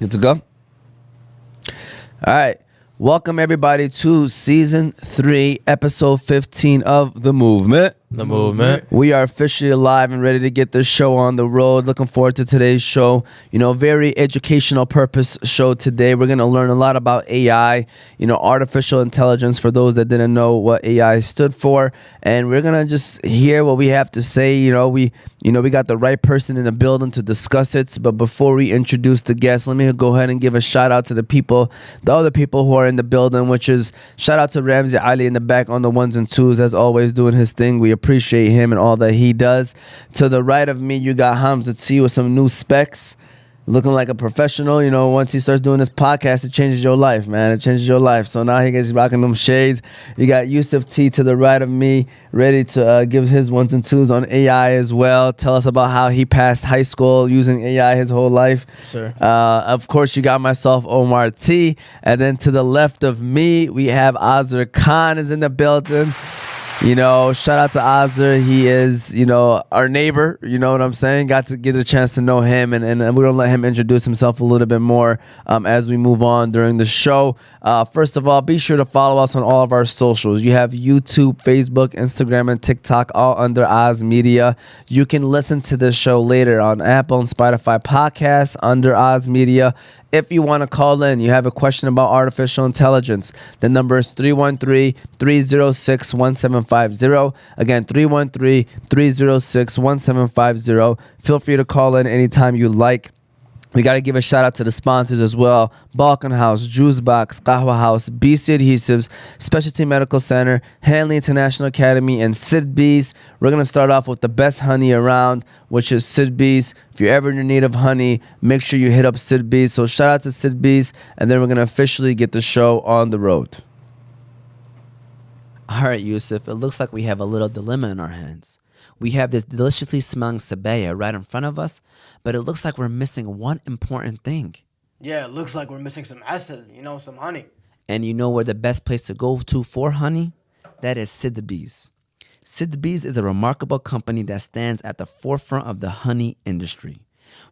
Good to go? All right. Welcome, everybody, to Season 3, Episode 15 of The Movement. The Movement. We are officially alive and ready to get this show on the road. Looking forward to today's show. You know, very educational purpose show today. We're going to learn a lot about AI, you know, artificial intelligence, for those that didn't know what AI stood for. And we're going to just hear what we have to say. We got the right person in the building to discuss it. But before we introduce the guests, let me go ahead and give a shout out to the other people who are in the building, which is shout out to Ramzi Ali in the back on the ones and twos, as always, doing his thing. We appreciate him and all that he does. To the right of me, you got Hamza T with some new specs, looking like a professional. You know, once he starts doing this podcast, it changes your life, man. It changes your life. So now he gets rocking them shades. You got Yusuf T to the right of me, ready to give his ones and twos on AI as well. Tell us about how he passed high school using AI his whole life. Sure. Of course, you got myself, Omar T. And then to the left of me, we have Azer Khan is in the building. You know, shout out to Azer. He is, our neighbor. You know what I'm saying? Got to get a chance to know him, and we're going to let him introduce himself a little bit more as we move on during the show. First of all, be sure to follow us on all of our socials. You have YouTube, Facebook, Instagram, and TikTok, all under Oz Media. You can listen to this show later on Apple and Spotify podcasts under Oz Media. If you want to call in, you have a question about artificial intelligence, the number is 313-306-1750. Again, 313-306-1750. Feel free to call in anytime you like. We got to give a shout out to the sponsors as well. Balkan House, Juice Box, Qahwah House, BC Adhesives, Specialty Medical Center, Hanley International Academy, and Sidr Bees. We're going to start off with the best honey around, which is Sidr Bees. If you're ever in need of honey, make sure you hit up Sidr Bees. So shout out to Sidr Bees, and then we're going to officially get the show on the road. All right, Yusuf, it looks like we have a little dilemma in our hands. We have this deliciously smelling sabaya right in front of us, but it looks like we're missing one important thing. Yeah, it looks like we're missing some asal, some honey. And you know where the best place to go to for honey? That is Sidr Bees. Sidr Bees is a remarkable company that stands at the forefront of the honey industry.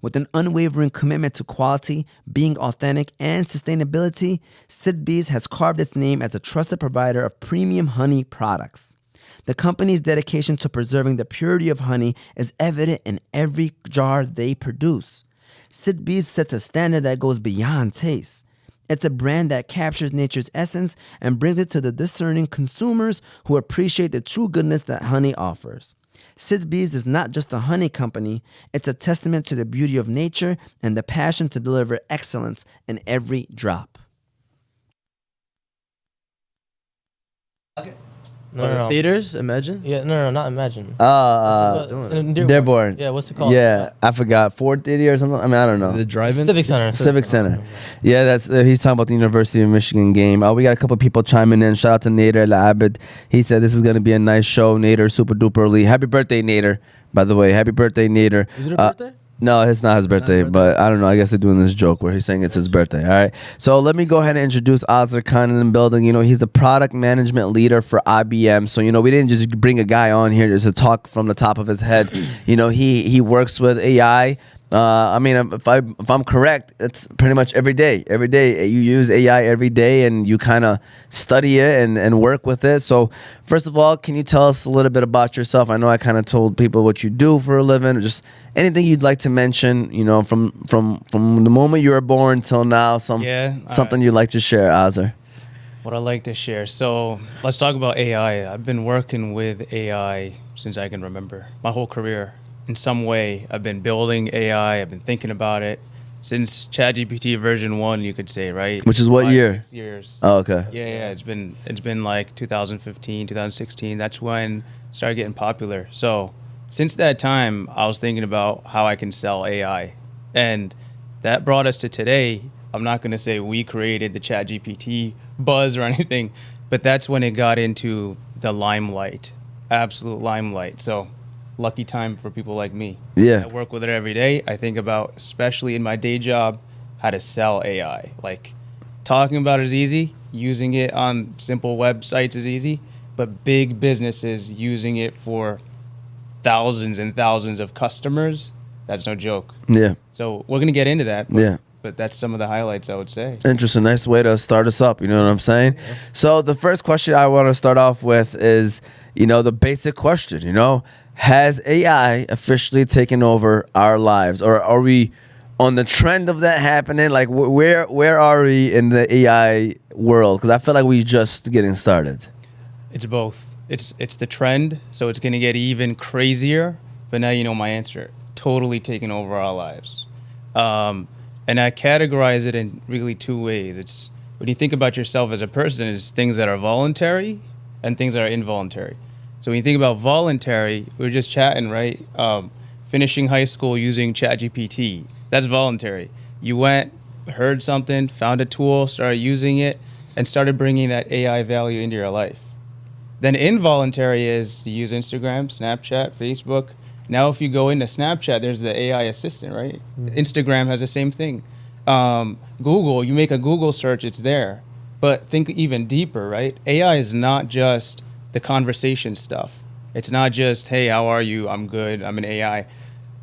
With an unwavering commitment to quality, being authentic, and sustainability, Sidr Bees has carved its name as a trusted provider of premium honey products. The company's dedication to preserving the purity of honey is evident in every jar they produce. Sidr Bees sets a standard that goes beyond taste. It's a brand that captures nature's essence and brings it to the discerning consumers who appreciate the true goodness that honey offers. Sidr Bees is not just a honey company, it's a testament to the beauty of nature and the passion to deliver excellence in every drop. Okay. No. Theaters, Imagine? Yeah, no, not Imagine. Dearborn. Yeah, what's it called? Yeah, I forgot. Ford Theater or something? I mean, I don't know. The drive-in? Civic Center. Civic Center. Yeah, that's he's talking about the University of Michigan game. We got a couple people chiming in. Shout out to Nader Al-Abid. He said this is going to be a nice show. Nader, super duper elite. Happy birthday, Nader. By the way, happy birthday, Nader. Is it a birthday? No, it's not his birthday, but I don't know. I guess they're doing this joke where he's saying it's his birthday. All right. So let me go ahead and introduce Azer Khan in the building. He's the product management leader for IBM. So, we didn't just bring a guy on here just to talk from the top of his head. He works with AI. If I'm correct, it's pretty much every day. Every day you use AI every day, and you kind of study it and work with it. So first of all, can you tell us a little bit about yourself? I know I kind of told people what you do for a living, or just anything you'd like to mention, from the moment you were born till now, something you'd like to share, Azer. What I like to share. So let's talk about AI. I've been working with AI since I can remember, my whole career. In some way, I've been building AI. I've been thinking about it since ChatGPT version 1, you could say, right? Which is what year? 6 years. Oh, okay. Yeah. It's been like 2015, 2016. That's when it started getting popular. So since that time, I was thinking about how I can sell AI, and that brought us to today. I'm not going to say we created the ChatGPT buzz or anything, but that's when it got into the limelight, absolute limelight. So lucky time for people like me. Yeah. I work with it every day. I think about, especially in my day job, how to sell AI. Like, talking about it is easy. Using it on simple websites is easy. But big businesses using it for thousands and thousands of customers, that's no joke. Yeah. So we're going to get into that. Yeah. but that's some of the highlights I would say. Interesting. Nice way to start us up. You know what I'm saying? Yeah. So the first question I want to start off with is, the basic question, has AI officially taken over our lives, or are we on the trend of that happening? Like where are we in the AI world? Because I feel like we just getting started. It's both. It's the trend, so it's going to get even crazier. But now you know my answer. Totally taking over our lives. And I categorize it in really two ways. It's when you think about yourself as a person, it's things that are voluntary and things that are involuntary. So when you think about voluntary, we were just chatting, right? Finishing high school using ChatGPT, that's voluntary. You went, heard something, found a tool, started using it, and started bringing that AI value into your life. Then involuntary is you use Instagram, Snapchat, Facebook. Now if you go into Snapchat, there's the AI assistant, right? Mm-hmm. Instagram has the same thing. Google, you make a Google search, it's there. But think even deeper, right? AI is not just the conversation stuff. It's not just, hey, how are you? I'm good. I'm an AI.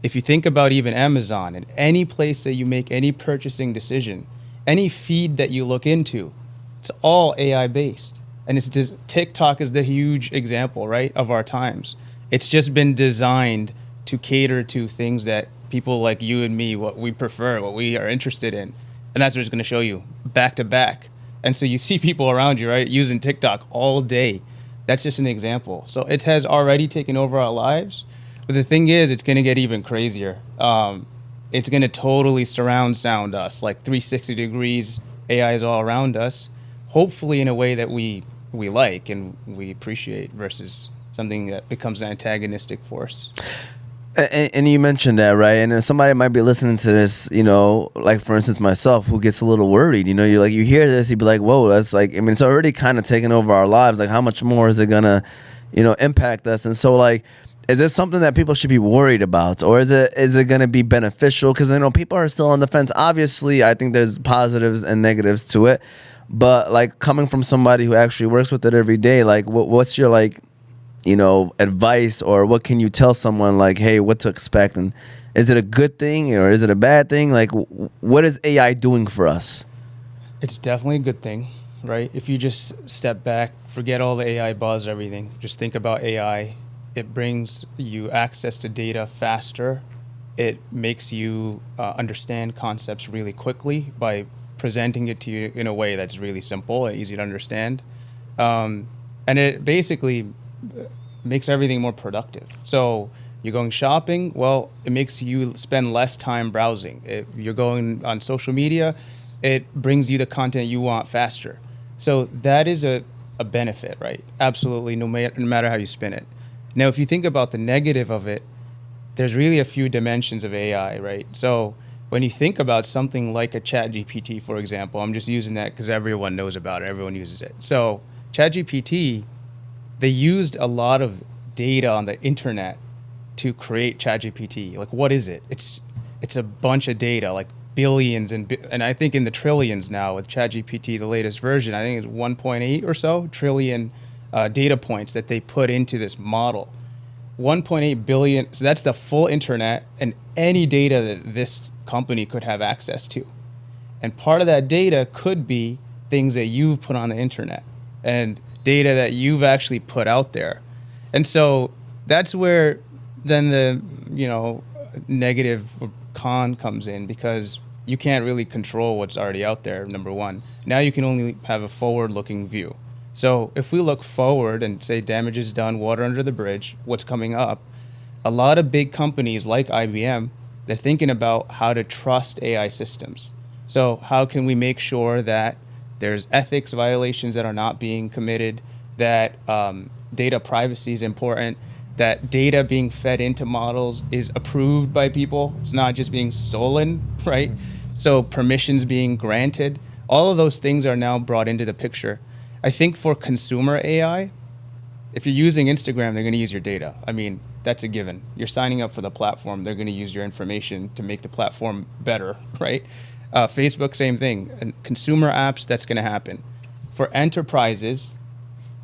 If you think about even Amazon and any place that you make any purchasing decision, any feed that you look into, it's all AI based. And it's just TikTok is the huge example, right, of our times. It's just been designed to cater to things that people like you and me, what we prefer, what we are interested in. And that's what it's going to show you back to back. And so you see people around you, right, using TikTok all day. That's just an example. So it has already taken over our lives. But the thing is, it's going to get even crazier. It's going to totally surround sound us, like 360 degrees. AI is all around us, hopefully in a way that we like and we appreciate versus something that becomes an antagonistic force. And you mentioned that, right? And somebody might be listening to this, like for instance myself, who gets a little worried. You're like, you hear this, you'd be like, whoa, that's like, it's already kind of taking over our lives. Like, how much more is it gonna, impact us? And so, like, is this something that people should be worried about, or is it gonna be beneficial? Because people are still on the fence. Obviously, I think there's positives and negatives to it, but like coming from somebody who actually works with it every day, like, what's your advice, or what can you tell someone, like, hey, what to expect? And is it a good thing or is it a bad thing? Like, what is AI doing for us? It's definitely a good thing, right? If you just step back, forget all the AI buzz, everything, just think about AI. It brings you access to data faster. It makes you understand concepts really quickly by presenting it to you in a way that's really simple and easy to understand. And it basically makes everything more productive. So you're going shopping, well, it makes you spend less time browsing. If you're going on social media, it brings you the content you want faster. So that is a benefit, right? Absolutely, no matter how you spin it. Now, if you think about the negative of it, there's really a few dimensions of AI, right? So when you think about something like a ChatGPT, for example, I'm just using that because everyone knows about it, everyone uses it. So ChatGPT, they used a lot of data on the internet to create ChatGPT. Like, what is it? It's a bunch of data, like billions and I think in the trillions now with ChatGPT, the latest version. I think it's 1.8 or so trillion data points that they put into this model. 1.8 billion. So that's the full internet and any data that this company could have access to. And part of that data could be things that you've put on the internet and data that you've actually put out there. And so that's where then the, negative con comes in, because you can't really control what's already out there, number one. Now you can only have a forward-looking view. So if we look forward and say damage is done, water under the bridge, what's coming up, a lot of big companies like IBM, they're thinking about how to trust AI systems. So how can we make sure that there's ethics violations that are not being committed, that data privacy is important, that data being fed into models is approved by people. It's not just being stolen, right? So permissions being granted. All of those things are now brought into the picture. I think for consumer AI, if you're using Instagram, they're going to use your data. I mean, that's a given. You're signing up for the platform. They're going to use your information to make the platform better, right? Facebook, same thing. And consumer apps, that's going to happen. For enterprises,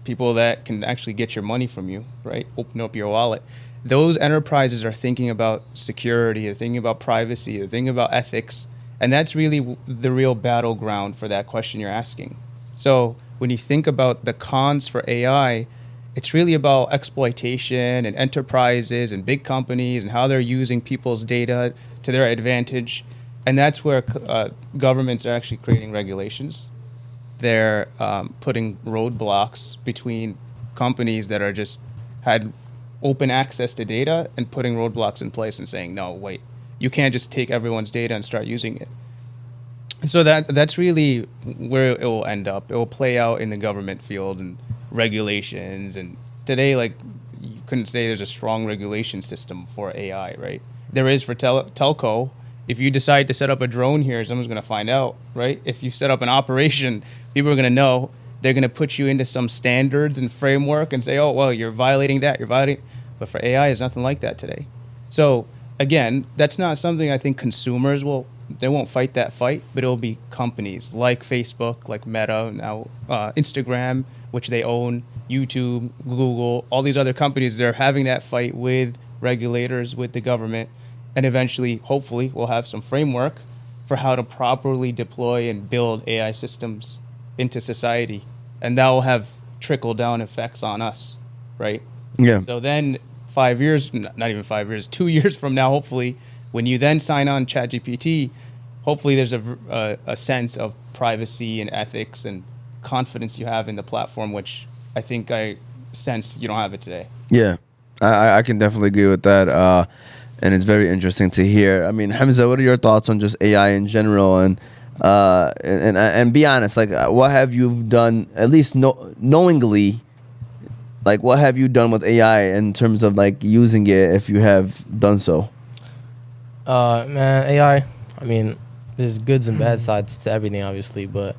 people that can actually get your money from you, right? Open up your wallet. Those enterprises are thinking about security, they're thinking about privacy, they're thinking about ethics, And that's really the real battleground for that question you're asking. So when you think about the cons for AI, it's really about exploitation and enterprises and big companies and how they're using people's data to their advantage. And that's where governments are actually creating regulations. They're putting roadblocks between companies that are just had open access to data and putting roadblocks in place and saying, no, wait, you can't just take everyone's data and start using it. So that's really where it will end up. It will play out in the government field and regulations. And today, like, you couldn't say there's a strong regulation system for AI, right? There is for telco. If you decide to set up a drone here, someone's going to find out, right? If you set up an operation, people are going to know. They're going to put you into some standards and framework and say, oh, well, you're violating that, you're violating. But for AI, it's nothing like that today. So again, that's not something I think consumers they won't fight that fight, but it'll be companies like Facebook, like Meta, now Instagram, which they own, YouTube, Google, all these other companies, they're having that fight with regulators, with the government, and eventually, hopefully, we'll have some framework for how to properly deploy and build AI systems into society. And that will have trickle-down effects on us, right? Yeah. So then 5 years, not even 5 years, 2 years from now, hopefully, when you then sign on ChatGPT, hopefully there's a sense of privacy and ethics and confidence you have in the platform, which I think I sense you don't have it today. Yeah, I can definitely agree with that. And it's very interesting to hear. I mean, Hamza, what are your thoughts on just AI in general? And be honest, like, what have you done, at least knowingly, like, what have you done with AI in terms of, like, using it, if you have done so? Man, AI, I mean, there's goods and bad sides to everything, obviously, but,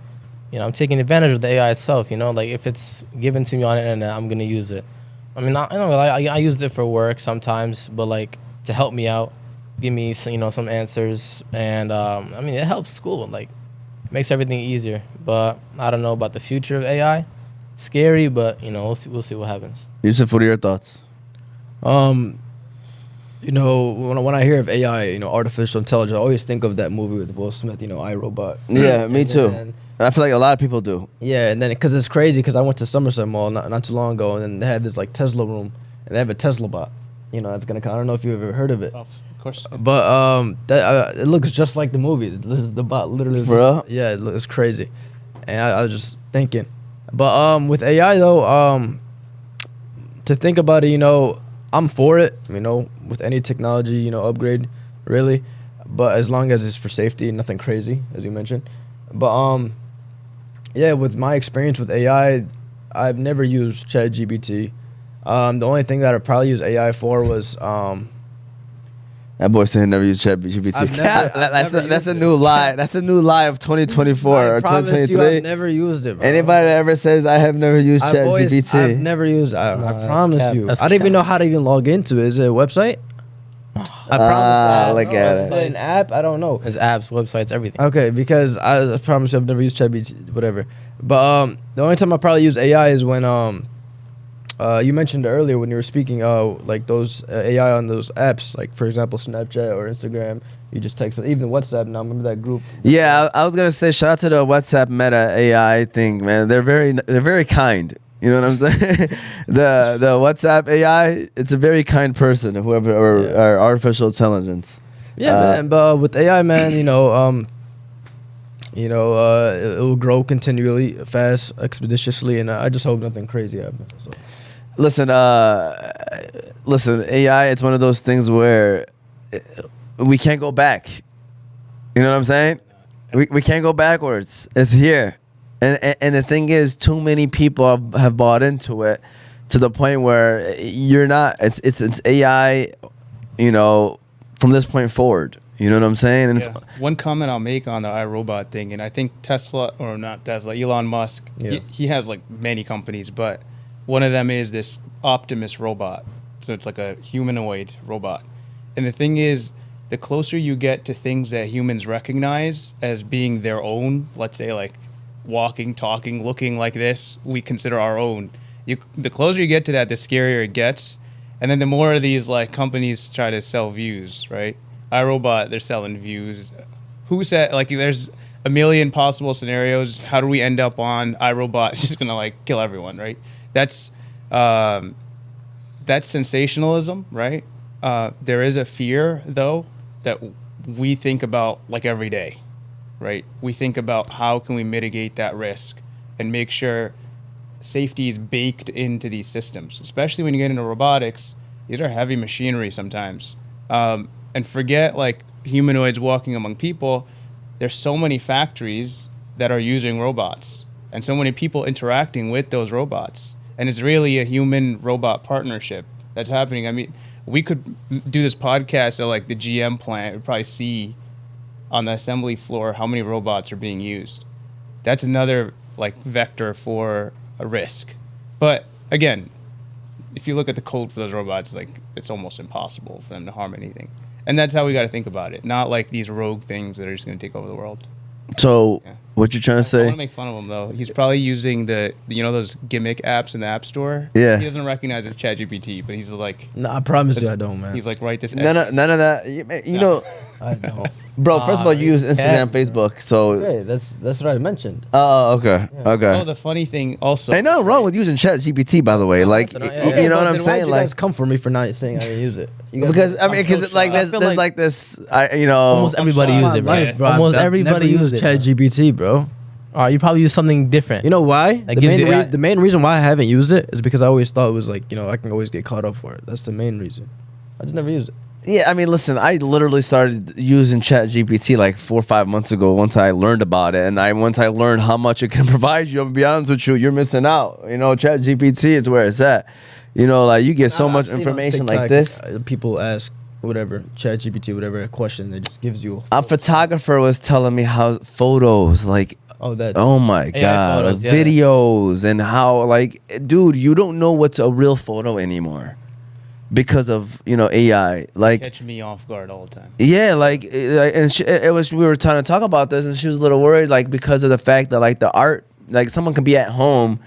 you know, I'm taking advantage of the AI itself, you know, like, if it's given to me on the internet, I'm going to use it. I mean, I used it for work sometimes, but, like, to help me out, give me, you know, some answers, and, I mean, it helps school, like, makes everything easier, but I don't know about the future of AI. Scary, but, you know, we'll see what happens. Yusuf, what are your thoughts? You know, when I hear of AI, you know, artificial intelligence, I always think of that movie with Will Smith, you know, iRobot. Yeah, me too. Then, I feel like a lot of people do. yeah, and then because it's crazy, because I went to Somerset Mall not too long ago, and then they had this like Tesla room, and they have a Tesla bot. You know, that's gonna come. I don't know if you've ever heard of it. Of course. But it looks just like the movie. The bot literally. For real? Yeah, it looks crazy. And I was just thinking, but with AI though, to think about it, you know, I'm for it. You know, with any technology, you know, upgrade, really. But as long as it's for safety, nothing crazy, as you mentioned. But yeah, with my experience with AI, I've never used ChatGPT. The only thing that I'd probably use AI for was That boy said he never used ChatGPT. That's a new lie. That's a new lie of 2024 or 2023. I've never used it, bro. Anybody that ever says I have never used ChatGPT, I've never used it. I promise cap. you. That's I don't even cap. know how to even log into it. Is it a website? I promise. look at Is it. it an app? I don't know. There's apps, websites, everything. Okay, because I promise you I've never used ChatGPT, whatever. But the only time I probably use AI is when you mentioned earlier when you were speaking, like those AI on those apps, like for example Snapchat or Instagram. You just text it, even WhatsApp. Now remember that group? Yeah, I was gonna say shout out to the WhatsApp Meta AI thing, man. They're very kind. You know what I'm saying? the WhatsApp AI, it's a very kind person, whoever or artificial intelligence. Yeah, man. But with AI, man, it will grow continually, fast, expeditiously, and I just hope nothing crazy happens. So. Listen, AI, it's one of those things where we can't go back. You know what I'm saying? We can't go backwards. It's here. And the thing is, too many people have bought into it to the point where you're not, it's AI, from this point forward. You know what I'm saying? And Yeah. One comment I'll make on the iRobot thing, and I think Elon Musk, Yeah. he has like many companies, but one of them is this Optimus robot. So it's like a humanoid robot. And the thing is, the closer you get to things that humans recognize as being their own, let's say like walking, talking, looking like this, we consider our own. The closer you get to that, the scarier it gets. And then the more of these like companies try to sell views, right? iRobot, they're selling views. who said, like, there's a million possible scenarios. How do we end up on iRobot is just gonna like kill everyone, right? That's sensationalism, right? There is a fear though that we think about like every day, right? We think about how can we mitigate that risk and make sure safety is baked into these systems, especially when you get into robotics. These are heavy machinery sometimes. And forget like humanoids walking among people. There's so many factories that are using robots and so many people interacting with those robots. And it's really a human robot partnership that's happening. I mean, we could do this podcast at like the GM plant. We'd probably see on the assembly floor how many robots are being used. That's another like vector for a risk. But again, if you look at the code for those robots, like it's almost impossible for them to harm anything. And that's how we got to think about it. Not like these rogue things that are just going to take over the world. So what you're trying to I say? want to make fun of him though. He's probably using the those gimmick apps in the App Store. Yeah. He doesn't recognize it's ChatGPT, but he's like, No, I promise you I don't, man. he's like, write this. None of that. You know, I don't. bro. First of all, you use Instagram, Yeah. Facebook. So. Okay, that's what I mentioned. Oh, okay. Okay. Oh, the funny thing also. Ain't nothing wrong with using ChatGPT, by the way. Like, that's what I- you know what But I'm then saying? why'd you Like, guys come for me for not saying I didn't use it? You guys- because I mean, I'm because so like shocked. there's like this, you know, Almost everybody shocked. uses it, My bro. life, bro. Almost I've everybody never uses used it. ChatGPT, bro. All right, you probably use something different. You know why? That gives you AI. The main reason why I haven't used it is because I always thought it was like, I can always get caught up for it. That's the main reason. I just never used it. Yeah, I mean, listen, I literally started using ChatGPT like 4 or 5 months ago. Once I learned about it, and once I learned how much it can provide you, I'm gonna be honest with you, you're missing out. You know, ChatGPT is where it's at. You know, like you get so I've much seen on information like TikTok, this. People ask whatever ChatGPT, whatever a question, it just gives you. A photographer was telling me how photos, like, That. oh my god, photos, yeah. videos, and how, like, dude, you don't know what's a real photo anymore because of AI. Like, catch me off guard all the time. yeah, like, and we were trying to talk about this, and she was a little worried, like, because of the fact that, like, the art, like, someone can be at home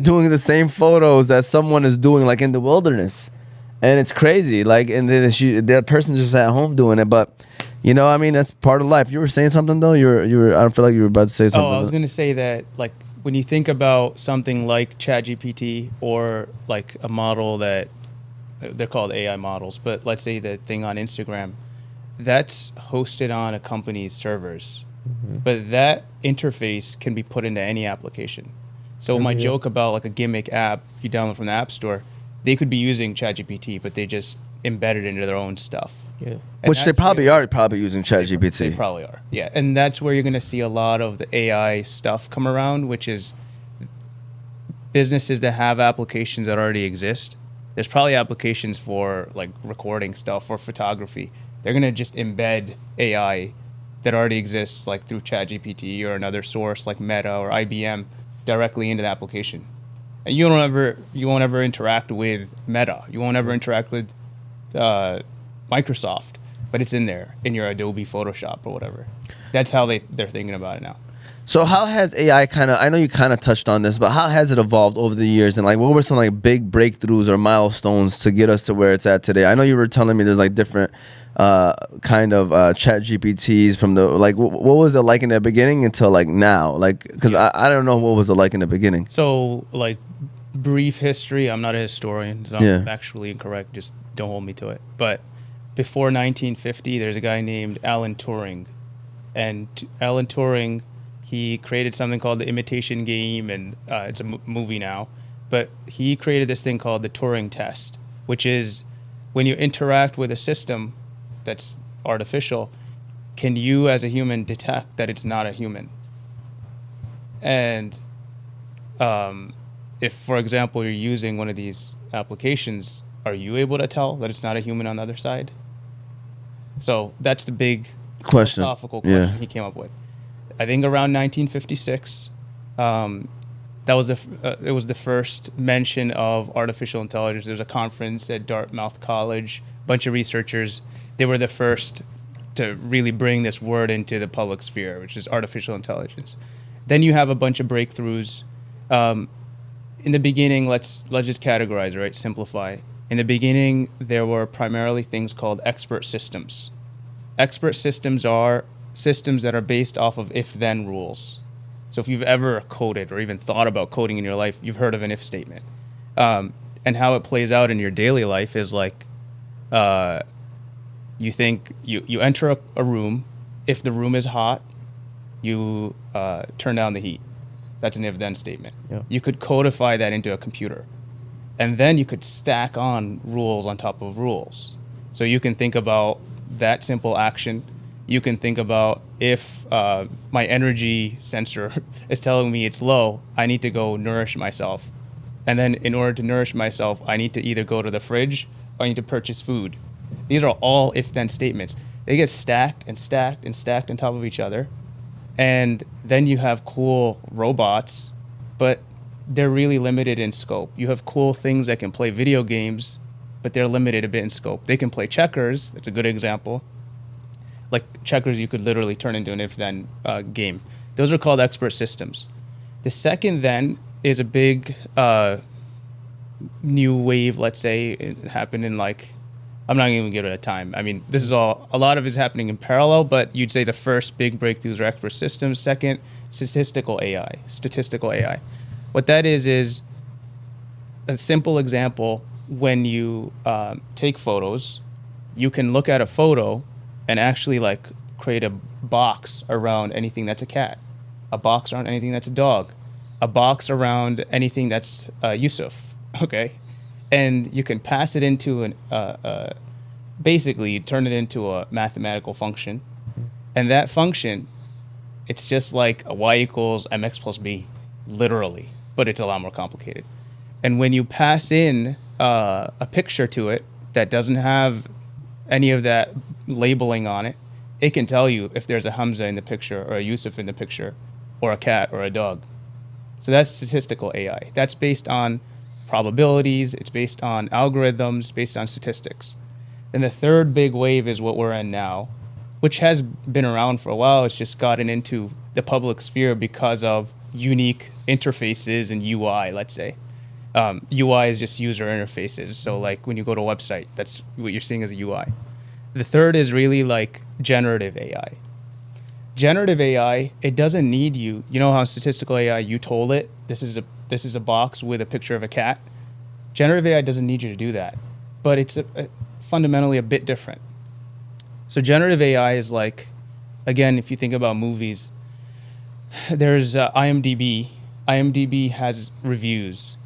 doing the same photos that someone is doing, like, in the wilderness, and it's crazy. Like, and then that person's just at home doing it, but. I mean, that's part of life. You were saying something though. You were. I don't feel like you were about to say something. Oh, I was going to say that, like, when you think about something like ChatGPT or like a model that they're called AI models, but let's say the thing on Instagram, that's hosted on a company's servers, but that interface can be put into any application. So my joke about like a gimmick app you download from the App Store, they could be using ChatGPT, but they just embed it into their own stuff. Yeah. And Which they that's probably where- are using They ChatGPT. probably are. Yeah. And that's where you're going to see a lot of the AI stuff come around, which is businesses that have applications that already exist. There's probably applications for like recording stuff or photography. They're going to just embed AI that already exists, like through ChatGPT or another source like Meta or IBM, directly into the application. And you won't ever interact with Meta. You won't ever interact with Microsoft, but it's in there in your Adobe Photoshop or whatever. That's how they're thinking about it now. So how has AI I know you kind of touched on this, but how has it evolved over the years? And like, what were some like big breakthroughs or milestones to get us to where it's at today? I know you were telling me there's like different kind of chat GPTs from the, like, what was it like in the beginning until like now? Like, because I don't know what was it like in the beginning. So, like, brief history, I'm not a historian, so I'm Yeah. factually incorrect. Just don't hold me to it. But before 1950, there's a guy named Alan Turing. And Alan Turing, he created something called the Imitation Game, and it's a movie now. But he created this thing called the Turing test, which is when you interact with a system that's artificial, can you as a human detect that it's not a human? And if, for example, you're using one of these applications, are you able to tell that it's not a human on the other side? So that's the big Question. philosophical question Yeah. he came up with. I think around 1956, that was it was the first mention of artificial intelligence. There was a conference at Dartmouth College, a bunch of researchers. They were the first to really bring this word into the public sphere, which is artificial intelligence. Then you have a bunch of breakthroughs. In the beginning, let's just categorize, right? Simplify. In the beginning, there were primarily things called expert systems. Expert systems are systems that are based off of if-then rules. So if you've ever coded or even thought about coding in your life, you've heard of an if statement. And how it plays out in your daily life is like, you think you enter a room. If the room is hot, you turn down the heat. That's an if-then statement. Yeah. You could codify that into a computer. And then you could stack on rules on top of rules. So you can think about that simple action. You can think about if my energy sensor is telling me it's low, I need to go nourish myself. And then in order to nourish myself, I need to either go to the fridge or I need to purchase food. These are all if-then statements. They get stacked and stacked and stacked on top of each other. And then you have cool robots, but they're really limited in scope. You have cool things that can play video games, but they're limited a bit in scope. They can play checkers. That's a good example. Like checkers, you could literally turn into an if-then game. Those are called expert systems. The second then is a big new wave, let's say. It happened in like, I'm not even going to give it a time. I mean, this is all, a lot of it is happening in parallel, but you'd say the first big breakthroughs are expert systems. Second, statistical AI. What that is a simple example. When you take photos, you can look at a photo and actually like create a box around anything that's a cat, a box around anything that's a dog, a box around anything that's Yusuf, okay? And you can pass it into an, basically you turn it into a mathematical function. And that function, it's just like a y equals mx plus b, literally, but it's a lot more complicated. And when you pass in a picture to it that doesn't have any of that labeling on it, it can tell you if there's a Hamza in the picture or a Yusuf in the picture or a cat or a dog. So that's statistical AI. That's based on probabilities. It's based on algorithms, based on statistics. And the third big wave is what we're in now, which has been around for a while. It's just gotten into the public sphere because of unique interfaces and UI, let's say. UI is just user interfaces. So like when you go to a website, that's what you're seeing as a UI. The third is really like generative AI. Generative AI, it doesn't need you. You know how statistical AI, you told it, this is a box with a picture of a cat. Generative AI doesn't need you to do that, but it's fundamentally a bit different. So generative AI is like, again, if you think about movies, there's IMDb. IMDb has reviews.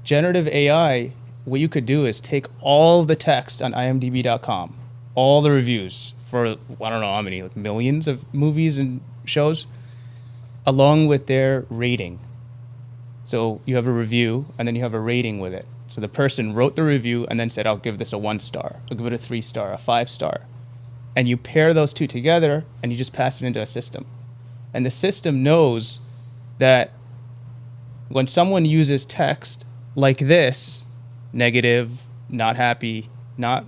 Generative AI, what you could do is take all the text on imdb.com, all the reviews for, I don't know how many, like millions of movies and shows, along with their rating. So you have a review and then you have a rating with it. So the person wrote the review and then said, I'll give this a 1 star, I'll give it a 3 star, a 5 star. And you pair those two together and you just pass it into a system. And the system knows that when someone uses text like this, negative, not happy, not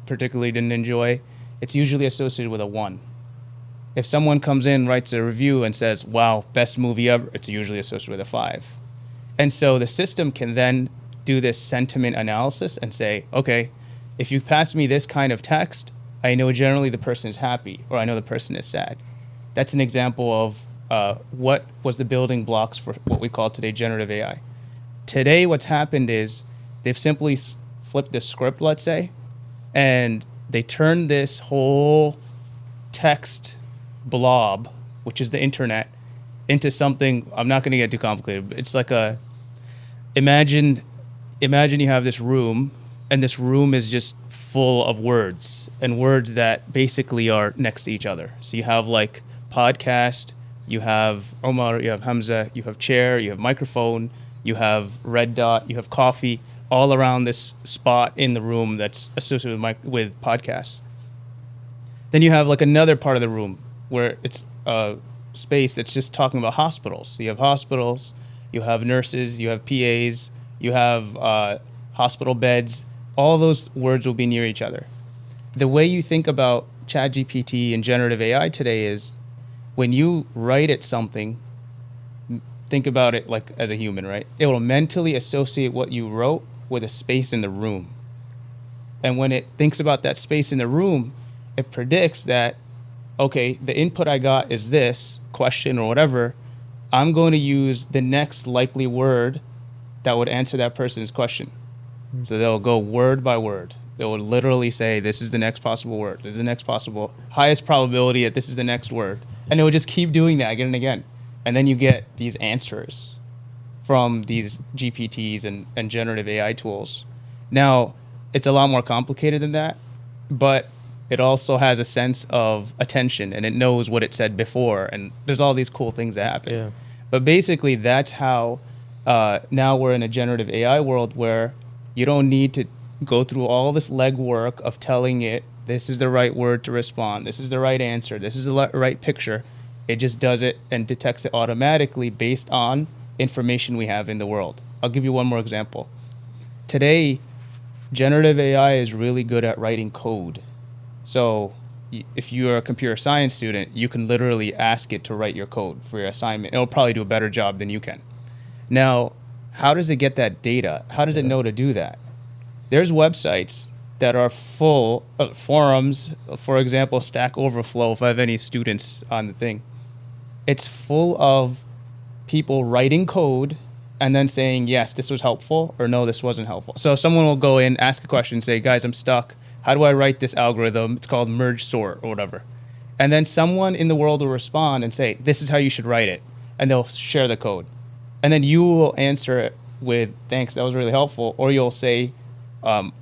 particularly didn't enjoy, it's usually associated with a 1. If someone comes in, writes a review and says, wow, best movie ever, it's usually associated with a 5. And so the system can then do this sentiment analysis and say, okay, if you pass me this kind of text, I know generally the person is happy or I know the person is sad. That's an example of what was the building blocks for what we call today generative AI. Today, what's happened is they've simply flipped the script, let's say, and they turned this whole text blob, which is the internet, into something, I'm not going to get too complicated, but it's like a, imagine you have this room, and this room is just full of words, and words that basically are next to each other. So you have like podcast, you have Omar, you have Hamza, you have chair, you have microphone, you have red dot, you have coffee, all around this spot in the room that's associated with podcasts. Then you have like another part of the room where it's a space that's just talking about hospitals. So you have hospitals, you have nurses, you have PAs, you have hospital beds. All those words will be near each other. The way you think about ChatGPT and generative AI today is when you write it something, think about it like as a human, right? It will mentally associate what you wrote with a space in the room. And when it thinks about that space in the room, it predicts that okay, the input I got is this question or whatever. I'm going to use the next likely word that would answer that person's question. So they'll go word by word. They will literally say, this is the next possible word. This is the next possible, highest probability that this is the next word. And it will just keep doing that again and again. And then you get these answers from these GPTs and generative AI tools. Now, it's a lot more complicated than that, but it also has a sense of attention, and it knows what it said before. And there's all these cool things that happen. Yeah. But basically, that's how now we're in a generative AI world where you don't need to go through all this legwork of telling it, this is the right word to respond, this is the right answer, this is the right picture. It just does it and detects it automatically based on information we have in the world. I'll give you one more example. Today, generative AI is really good at writing code. So if you're a computer science student, you can literally ask it to write your code for your assignment. It'll probably do a better job than you can. Now, how does it get that data? How does it know to do that? There's websites that are full of forums, for example, Stack Overflow, if I have any students on the thing. It's full of people writing code and then saying, yes, this was helpful, or no, this wasn't helpful. So someone will go in, ask a question, say, guys, I'm stuck. How do I write this algorithm? It's called merge sort or whatever. And then someone in the world will respond and say, this is how you should write it. And they'll share the code. And then you will answer it with, thanks, that was really helpful. Or you'll say,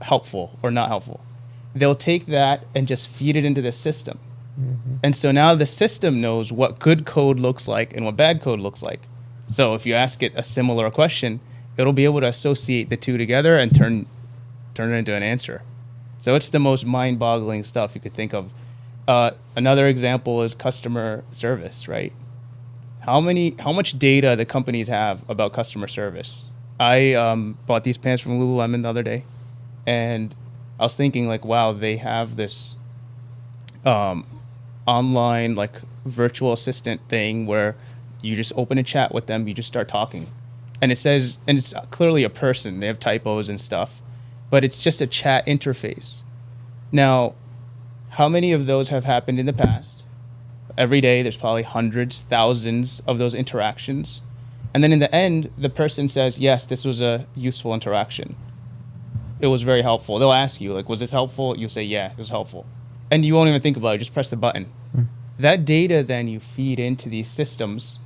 helpful or not helpful. They'll take that and just feed it into the system. Mm-hmm. And so now the system knows what good code looks like and what bad code looks like. So if you ask it a similar question, it'll be able to associate the two together and turn it into an answer. So it's the most mind-boggling stuff you could think of. Another example is customer service, right? How much data the companies have about customer service? I bought these pants from Lululemon the other day, and I was thinking, like, wow, they have this online, like, virtual assistant thing where you just open a chat with them, you just start talking. And it says, and it's clearly a person, they have typos and stuff, but it's just a chat interface. Now, how many of those have happened in the past? Every day, there's probably hundreds, thousands of those interactions. And then in the end, the person says, yes, this was a useful interaction. It was very helpful. They'll ask you, like, was this helpful? You'll say, yeah, it was helpful. And you won't even think about it, just press the button. That data then you feed into these systems,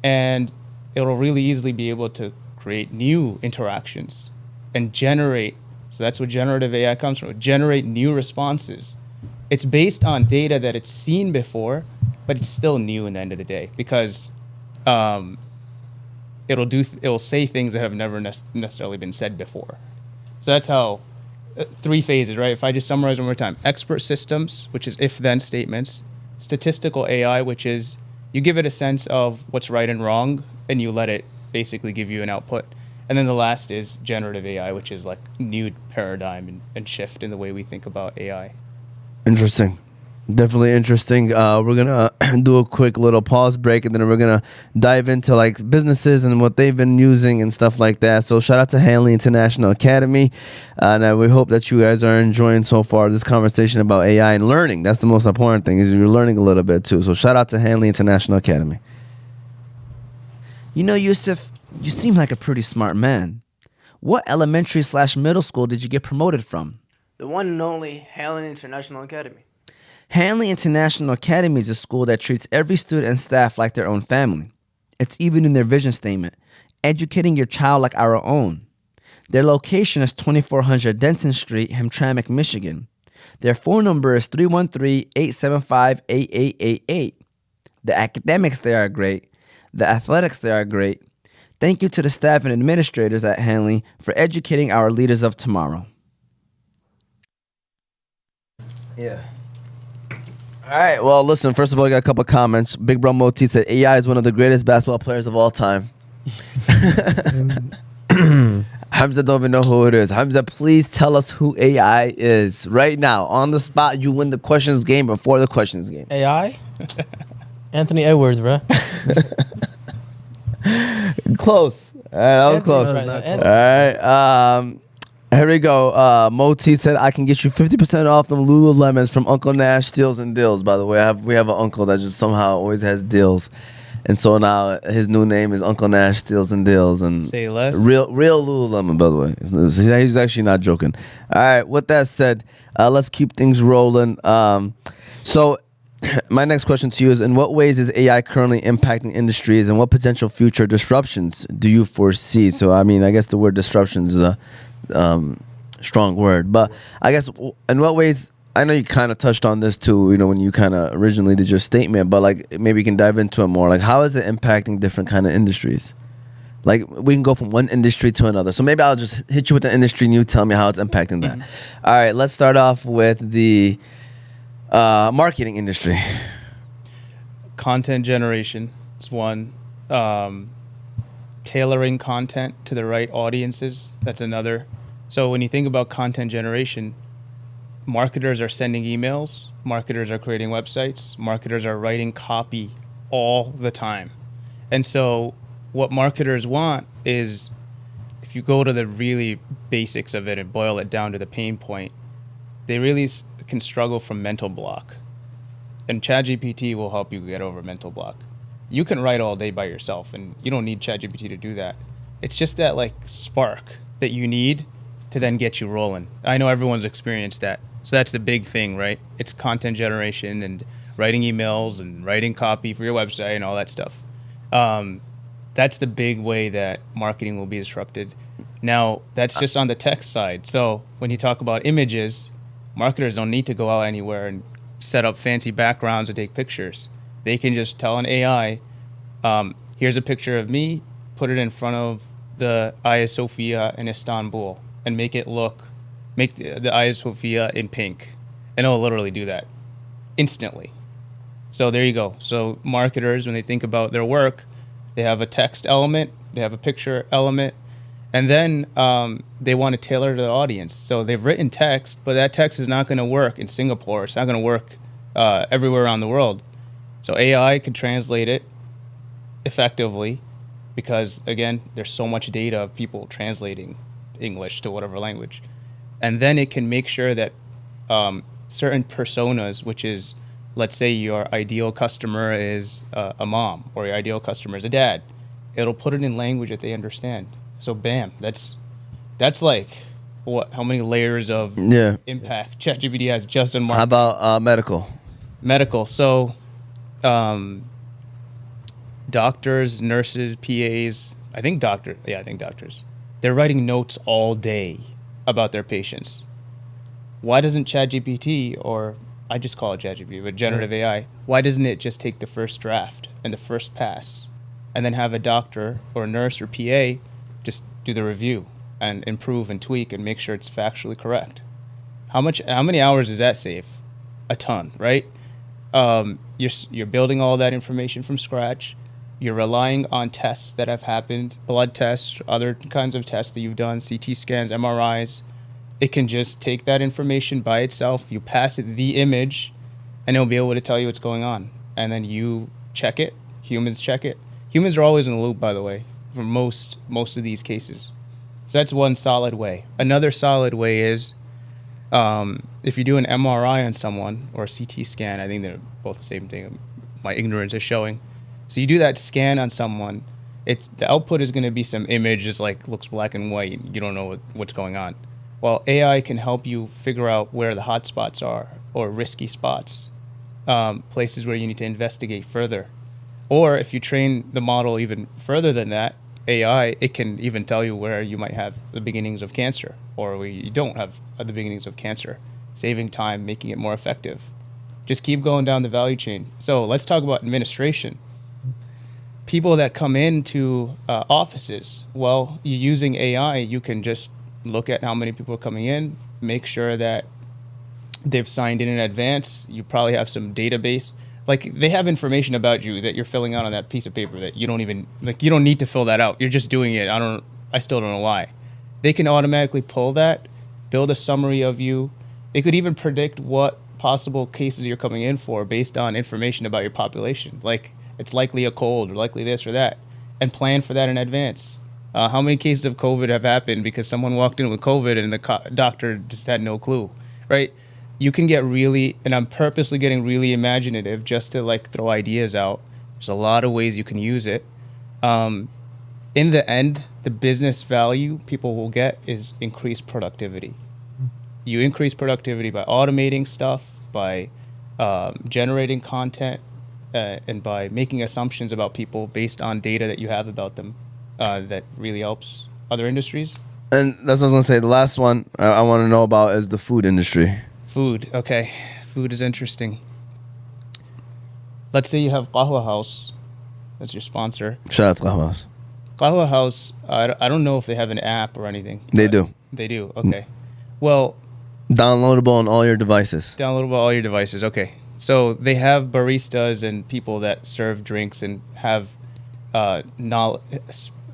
and it'll really easily be able to create new interactions and generate. So that's what generative AI comes from. Generate new responses. It's based on data that it's seen before, but it's still new in the end of the day because it'll say things that have never necessarily been said before. So that's how 3 phases, right? If I just summarize one more time: expert systems, which is if-then statements; statistical AI, which is you give it a sense of what's right and wrong, and you let it basically give you an output. And then the last is generative AI, which is like new paradigm and shift in the way we think about AI. Interesting. Definitely interesting. We're going to do a quick little pause break, and then we're going to dive into like businesses and what they've been using and stuff like that. So shout out to Hanley International Academy. And we hope that you guys are enjoying so far this conversation about AI and learning. That's the most important thing, is you're learning a little bit too. So shout out to Hanley International Academy. You know, Yusuf, you seem like a pretty smart man. What elementary/middle school did you get promoted from? The one and only Hanley International Academy. Hanley International Academy is a school that treats every student and staff like their own family. It's even in their vision statement, educating your child like our own. Their location is 2400 Denton Street, Hamtramck, Michigan. Their phone number is 313-875-8888. The academics there are great. The athletics there are great. Thank you to the staff and administrators at Hanley for educating our leaders of tomorrow. Yeah. All right. Well, listen, first of all, I got a couple comments. Big Bro Moti said AI is one of the greatest basketball players of all time. Hamza don't even know who it is. Hamza, please tell us who AI is right now. On the spot, you win the questions game before the questions game. AI? Anthony Edwards, bro. Close. All right, that was close. Right, All right. Here we go. Moti said, I can get you 50% off them Lululemons from Uncle Nash Steals and Deals. By the way, we have an uncle that just somehow always has deals. And so now his new name is Uncle Nash Steals and Deals. And Say less. Real Lululemon, by the way. He's actually not joking. All right, with that said, let's keep things rolling. So my next question to you is, in what ways is AI currently impacting industries, and what potential future disruptions do you foresee? So, I mean, I guess the word disruptions is a strong word, but I guess in what ways, I know you kind of touched on this too, when you kind of originally did your statement, but like maybe you can dive into it more. Like, how is it impacting different kind of industries? Like, we can go from one industry to another. So maybe I'll just hit you with the industry and you tell me how it's impacting that. All right, let's start off with the marketing industry. Content generation is one. Tailoring content to the right audiences, that's another. So when you think about content generation, marketers are sending emails, marketers are creating websites, marketers are writing copy all the time. And so what marketers want is, if you go to the really basics of it and boil it down to the pain point, they really can struggle from mental block. And ChatGPT will help you get over mental block. You can write all day by yourself, and you don't need ChatGPT to do that. It's just that like spark that you need to then get you rolling. I know everyone's experienced that. So that's the big thing, right? It's content generation and writing emails and writing copy for your website and all that stuff. That's the big way that marketing will be disrupted. Now, that's just on the text side. So when you talk about images, marketers don't need to go out anywhere and set up fancy backgrounds and take pictures. They can just tell an AI, here's a picture of me, put it in front of the Hagia Sophia in Istanbul, and make the Hagia Sophia in pink. And it'll literally do that instantly. So there you go. So marketers, when they think about their work, they have a text element, they have a picture element, and then they want to tailor to the audience. So they've written text, but that text is not going to work in Singapore. It's not going to work everywhere around the world. So AI can translate it effectively because, again, there's so much data of people translating English to whatever language. And then it can make sure that certain personas, which is, let's say your ideal customer is a mom or your ideal customer is a dad, it'll put it in language that they understand. So bam, that's like what? How many layers of impact ChatGPT has just in marketing? How about medical? Medical. So doctors, nurses, PAs, I think doctors. They're writing notes all day about their patients. Why doesn't ChatGPT, or I just call it ChatGPT, but generative AI, why doesn't it just take the first draft and the first pass and then have a doctor or a nurse or PA just do the review and improve and tweak and make sure it's factually correct? How many hours does that save? A ton, right? You're building all that information from scratch. You're relying on tests that have happened, blood tests, other kinds of tests that you've done, CT scans, MRIs. It can just take that information by itself. You pass it the image, and it'll be able to tell you what's going on. And then you check it. Humans check it. Humans are always in the loop, by the way, for most of these cases. So that's one solid way. Another solid way is if you do an MRI on someone or a CT scan, I think they're both the same thing. My ignorance is showing. So you do that scan on someone, the output is going to be some image just like looks black and white. You don't know what's going on. Well, AI can help you figure out where the hot spots are or risky spots, places where you need to investigate further. Or if you train the model even further than that, AI, it can even tell you where you might have the beginnings of cancer or where you don't have the beginnings of cancer, saving time, making it more effective. Just keep going down the value chain. So let's talk about administration. People that come into offices, well, using AI, you can just look at how many people are coming in, make sure that they've signed in advance. You probably have some database. Like, they have information about you that you're filling out on that piece of paper that you don't even, like, you don't need to fill that out. You're just doing it. I still don't know why. They can automatically pull that, build a summary of you. They could even predict what possible cases you're coming in for based on information about your population. Like, it's likely a cold or likely this or that, and plan for that in advance. How many cases of COVID have happened because someone walked in with COVID and the doctor just had no clue, right? You can get really, and I'm purposely getting really imaginative just to like throw ideas out. There's a lot of ways you can use it. In the end, the business value people will get is increased productivity. You increase productivity by automating stuff, by generating content, and by making assumptions about people based on data that you have about them. That really helps other industries. And that's what I was gonna say. The last one I want to know about is the food industry. Food, okay. Food is interesting. Let's say you have Qahwah House. That's your sponsor. Shout out to Qahwah House. Qahwah House, I don't know if they have an app or anything. They do. They do, okay. Well, Downloadable on all your devices. downloadable all your devices, okay. So they have baristas and people that serve drinks and have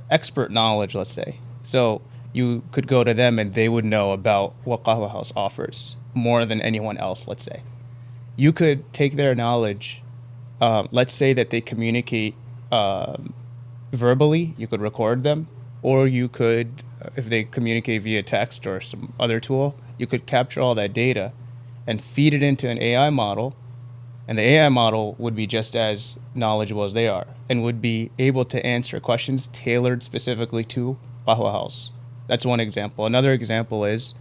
expert knowledge, let's say. So you could go to them and they would know about what Qahwah House offers more than anyone else, let's say. You could take their knowledge, let's say that they communicate verbally, you could record them, or you could, if they communicate via text or some other tool, you could capture all that data and feed it into an AI model, and the AI model would be just as knowledgeable as they are and would be able to answer questions tailored specifically to Qahwah House. That's one example. Another example is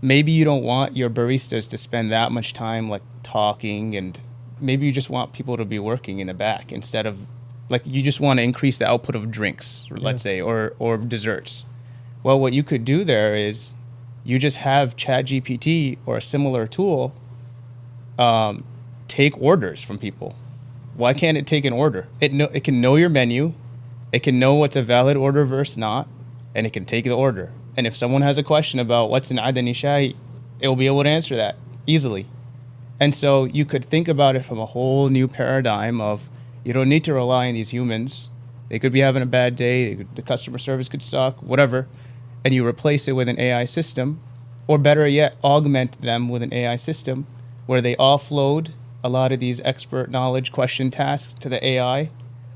maybe you don't want your baristas to spend that much time like talking, and maybe you just want people to be working in the back instead of like you just want to increase the output of drinks, let's say, or desserts. Well, what you could do there is you just have ChatGPT or a similar tool take orders from people. Why can't it take an order? It can know your menu, it can know what's a valid order versus not, and it can take the order. And if someone has a question about what's an adani shahi, it will be able to answer that easily. And so you could think about it from a whole new paradigm of you don't need to rely on these humans. They could be having a bad day, the customer service could suck, whatever, and you replace it with an AI system, or better yet, augment them with an AI system where they offload a lot of these expert knowledge question tasks to the AI,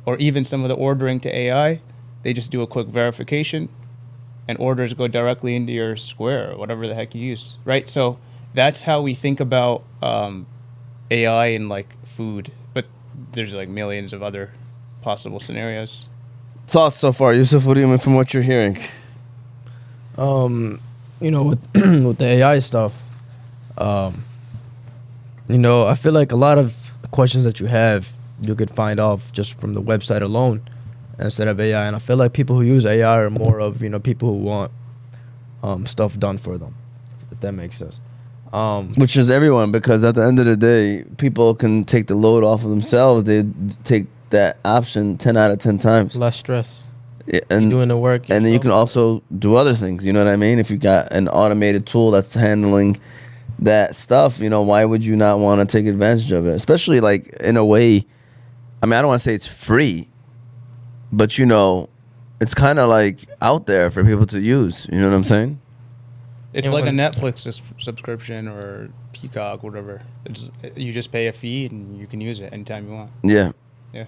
or even some of the ordering to AI. They just do a quick verification, and orders go directly into your Square or whatever the heck you use, right? So that's how we think about AI in like food, but there's like millions of other possible scenarios. Thoughts so far, Yusuf? What do you mean from what you're hearing? You know, with with the AI stuff, you know, I feel like a lot of questions that you have, you could find off just from the website alone instead of AI. And I feel like people who use AI are more of, you know, people who want stuff done for them, if that makes sense. Which is everyone, because at the end of the day, people can take the load off of themselves. They take that option 10 out of 10 times. Less stress. Yeah, You're doing the work. And then you yourself. can also do other things. You know what I mean? If you got an automated tool that's handling that stuff, you know, why would you not want to take advantage of it? Especially like in a way, I mean, I don't want to say it's free, but you know, it's kind of like out there for people to use. You know what I'm saying? It's Yeah, like a what- Netflix subscription or Peacock, whatever. You just pay a fee and you can use it anytime you want. Yeah. Yeah.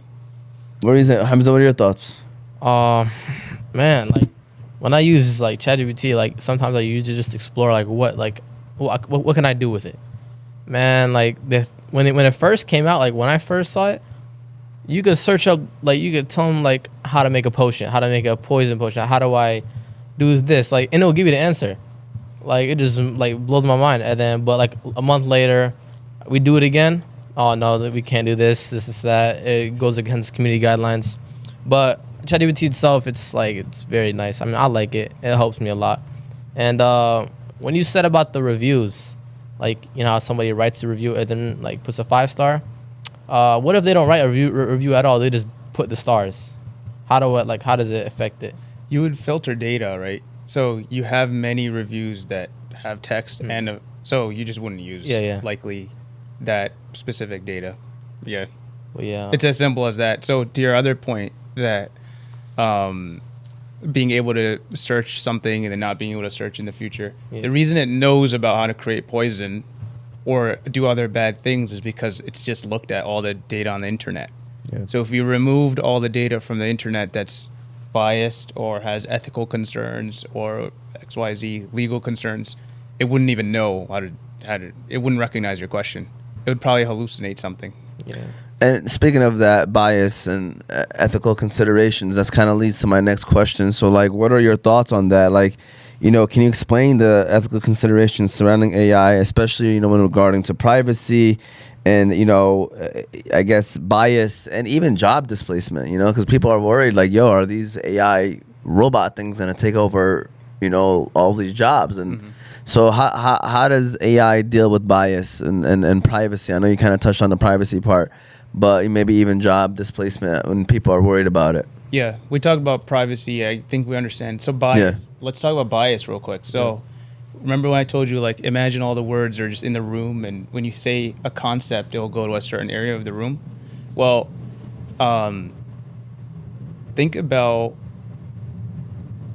What do you think, Hamza? What are your thoughts? Man, like when I use like ChatGPT, like sometimes I use it just to explore like what can I do with it. Man, like when it first came out, like when I first saw it, you could search up, like you could tell them like how to make a potion, how to make a poison potion, how do I do this, like, and it'll give you the answer. Like it just like blows my mind. And then but like a month later, we do it again. Oh no, that we can't do this is that. It goes against community guidelines. But ChatGPT itself, it's very nice. I mean, I like it. It helps me a lot. And when you said about the reviews, like, you know how somebody writes a review and then like puts a 5-star. What if they don't write a review at all? They just put the stars. How does it affect it? You would filter data, right? So you have many reviews that have text and so you just wouldn't use likely that specific data. Yeah. Well, yeah. It's as simple as that. So to your other point that being able to search something and then not being able to search in the future. Yeah. The reason it knows about how to create poison or do other bad things is because it's just looked at all the data on the internet. Yeah. So if you removed all the data from the internet that's biased or has ethical concerns or XYZ legal concerns, it wouldn't even know how to it wouldn't recognize your question. It would probably hallucinate something. Yeah. And speaking of that bias and ethical considerations, that's kind of leads to my next question. So, like, what are your thoughts on that? Like, you know, can you explain the ethical considerations surrounding AI, especially, you know, when regarding to privacy and, you know, I guess bias and even job displacement, you know, because people are worried, like, yo, are these AI robot things going to take over, you know, all these jobs? And so how does AI deal with bias and privacy? I know you kind of touched on the privacy part, but maybe even job displacement when people are worried about it. Yeah, we talk about privacy. I think we understand. So bias. Let's talk about bias real quick. So remember when I told you, like, imagine all the words are just in the room, and when you say a concept, it'll go to a certain area of the room. Well, think about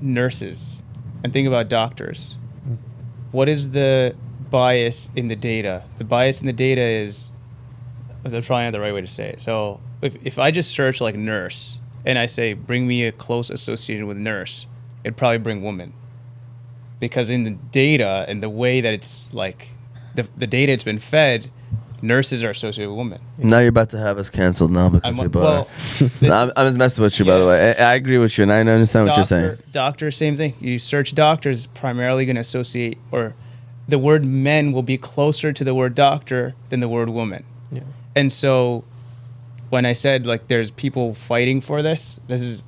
nurses and think about doctors. What is the bias in the data? The bias in the data is, that's probably not the right way to say it. So if I just search like nurse and I say, bring me a close association with nurse, it'd probably bring woman. Because in the data and the way that it's like, the data it's been fed, nurses are associated with women. Now you're about to have us canceled now because people well, are. I'm just messing with you, by the way. I agree with you, and I understand what you're saying. Doctor, same thing. You search doctors, primarily going to associate, or the word men will be closer to the word doctor than the word woman. Yeah. And so when I said, like, there's people fighting for this,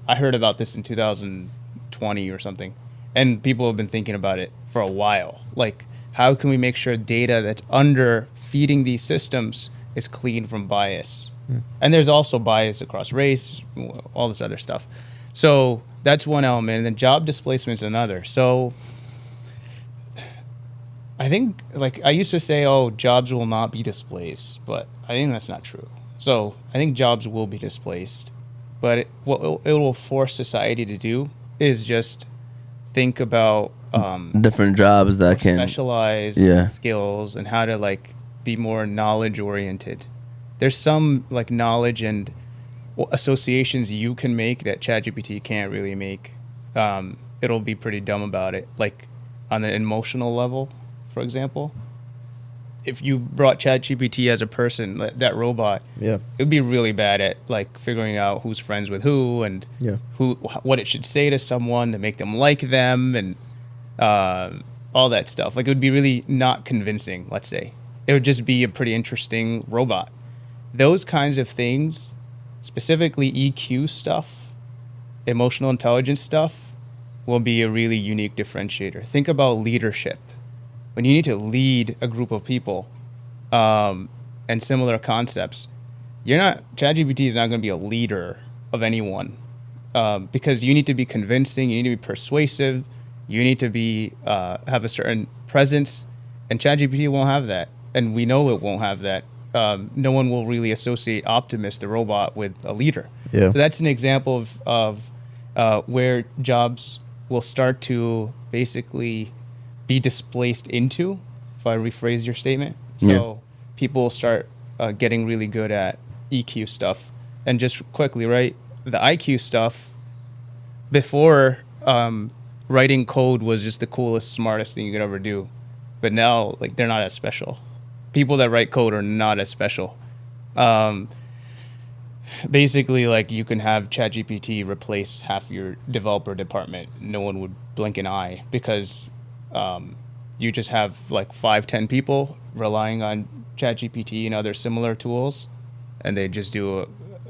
I heard about this in 2020 or something. And people have been thinking about it for a while. Like, how can we make sure data that's under feeding these systems is clean from bias? And there's also bias across race, all this other stuff. So that's one element. And then job displacement is another. So I think, like, I used to say, oh, jobs will not be displaced, but I think that's not true. So I think jobs will be displaced, but what it will force society to do is just think about different jobs that can specialize skills and how to, like, be more knowledge oriented. There's some, like, knowledge and associations you can make that ChatGPT can't really make. It'll be pretty dumb about it. Like, on the emotional level, for example, if you brought ChatGPT as a person, that robot, it would be really bad at, like, figuring out who's friends with who and what it should say to someone to make them like them and all that stuff. Like, it would be really not convincing, let's say. It would just be a pretty interesting robot. Those kinds of things, specifically EQ stuff, emotional intelligence stuff, will be a really unique differentiator. Think about leadership. When you need to lead a group of people and similar concepts, ChatGPT is not going to be a leader of anyone because you need to be convincing, you need to be persuasive, you need to be have a certain presence, and ChatGPT won't have that. And we know it won't have that. No one will really associate Optimus, the robot, with a leader. So that's an example of where jobs will start to basically be displaced into, if I rephrase your statement. So people will start getting really good at EQ stuff. And just quickly, right, the IQ stuff, before writing code was just the coolest, smartest thing you could ever do. But now, like, they're not as special. People that write code are not as special. Basically, like, you can have ChatGPT replace half your developer department. No one would blink an eye because you just have like 5-10 people relying on ChatGPT and other similar tools, and they just do a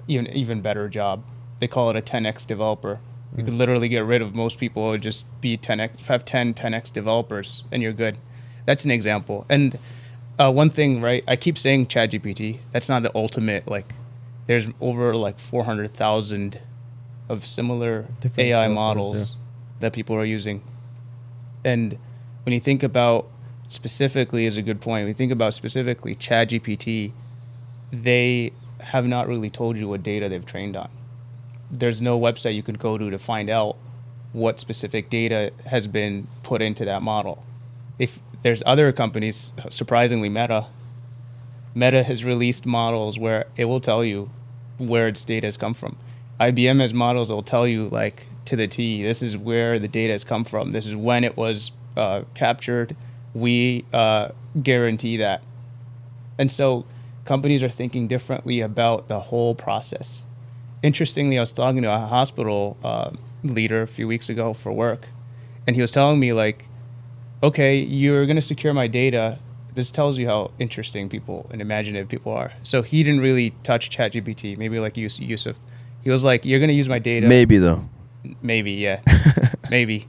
even better job. They call it a 10x developer. You could literally get rid of most people and just be 10x, have 10x developers, and you're good. That's an example. And one thing, right? I keep saying ChatGPT. That's not the ultimate. Like, there's over like 400,000 of similar different AI models that people are using. And when you think about specifically, is a good point. When you think about specifically ChatGPT, they have not really told you what data they've trained on. There's no website you could go to find out what specific data has been put into that model. If there's other companies, surprisingly Meta has released models where it will tell you where its data has come from. IBM has models that will tell you, like, to the T. This is where the data has come from. This is when it was captured. We guarantee that. And so companies are thinking differently about the whole process. Interestingly, I was talking to a hospital leader a few weeks ago for work, and he was telling me, like, okay, you're going to secure my data. This tells you how interesting people and imaginative people are. So he didn't really touch ChatGPT, maybe like Yusuf. He was like, you're going to use my data. Maybe, though. Maybe, yeah. Maybe.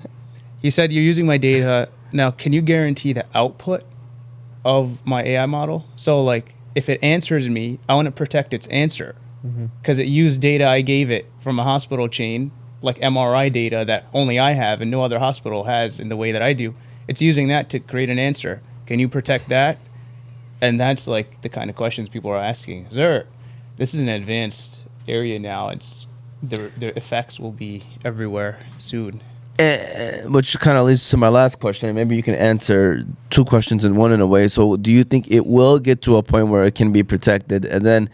He said, you're using my data. Now, can you guarantee the output of my AI model? So, like, if it answers me, I want to protect its answer because it used data I gave it from a hospital chain, like MRI data that only I have and no other hospital has in the way that I do. It's using that to create an answer. Can you protect that? And that's like the kind of questions people are asking. This is an advanced area now. It's the effects will be everywhere soon. Which kind of leads to my last question. Maybe you can answer two questions in one in a way. So do you think it will get to a point where it can be protected? And then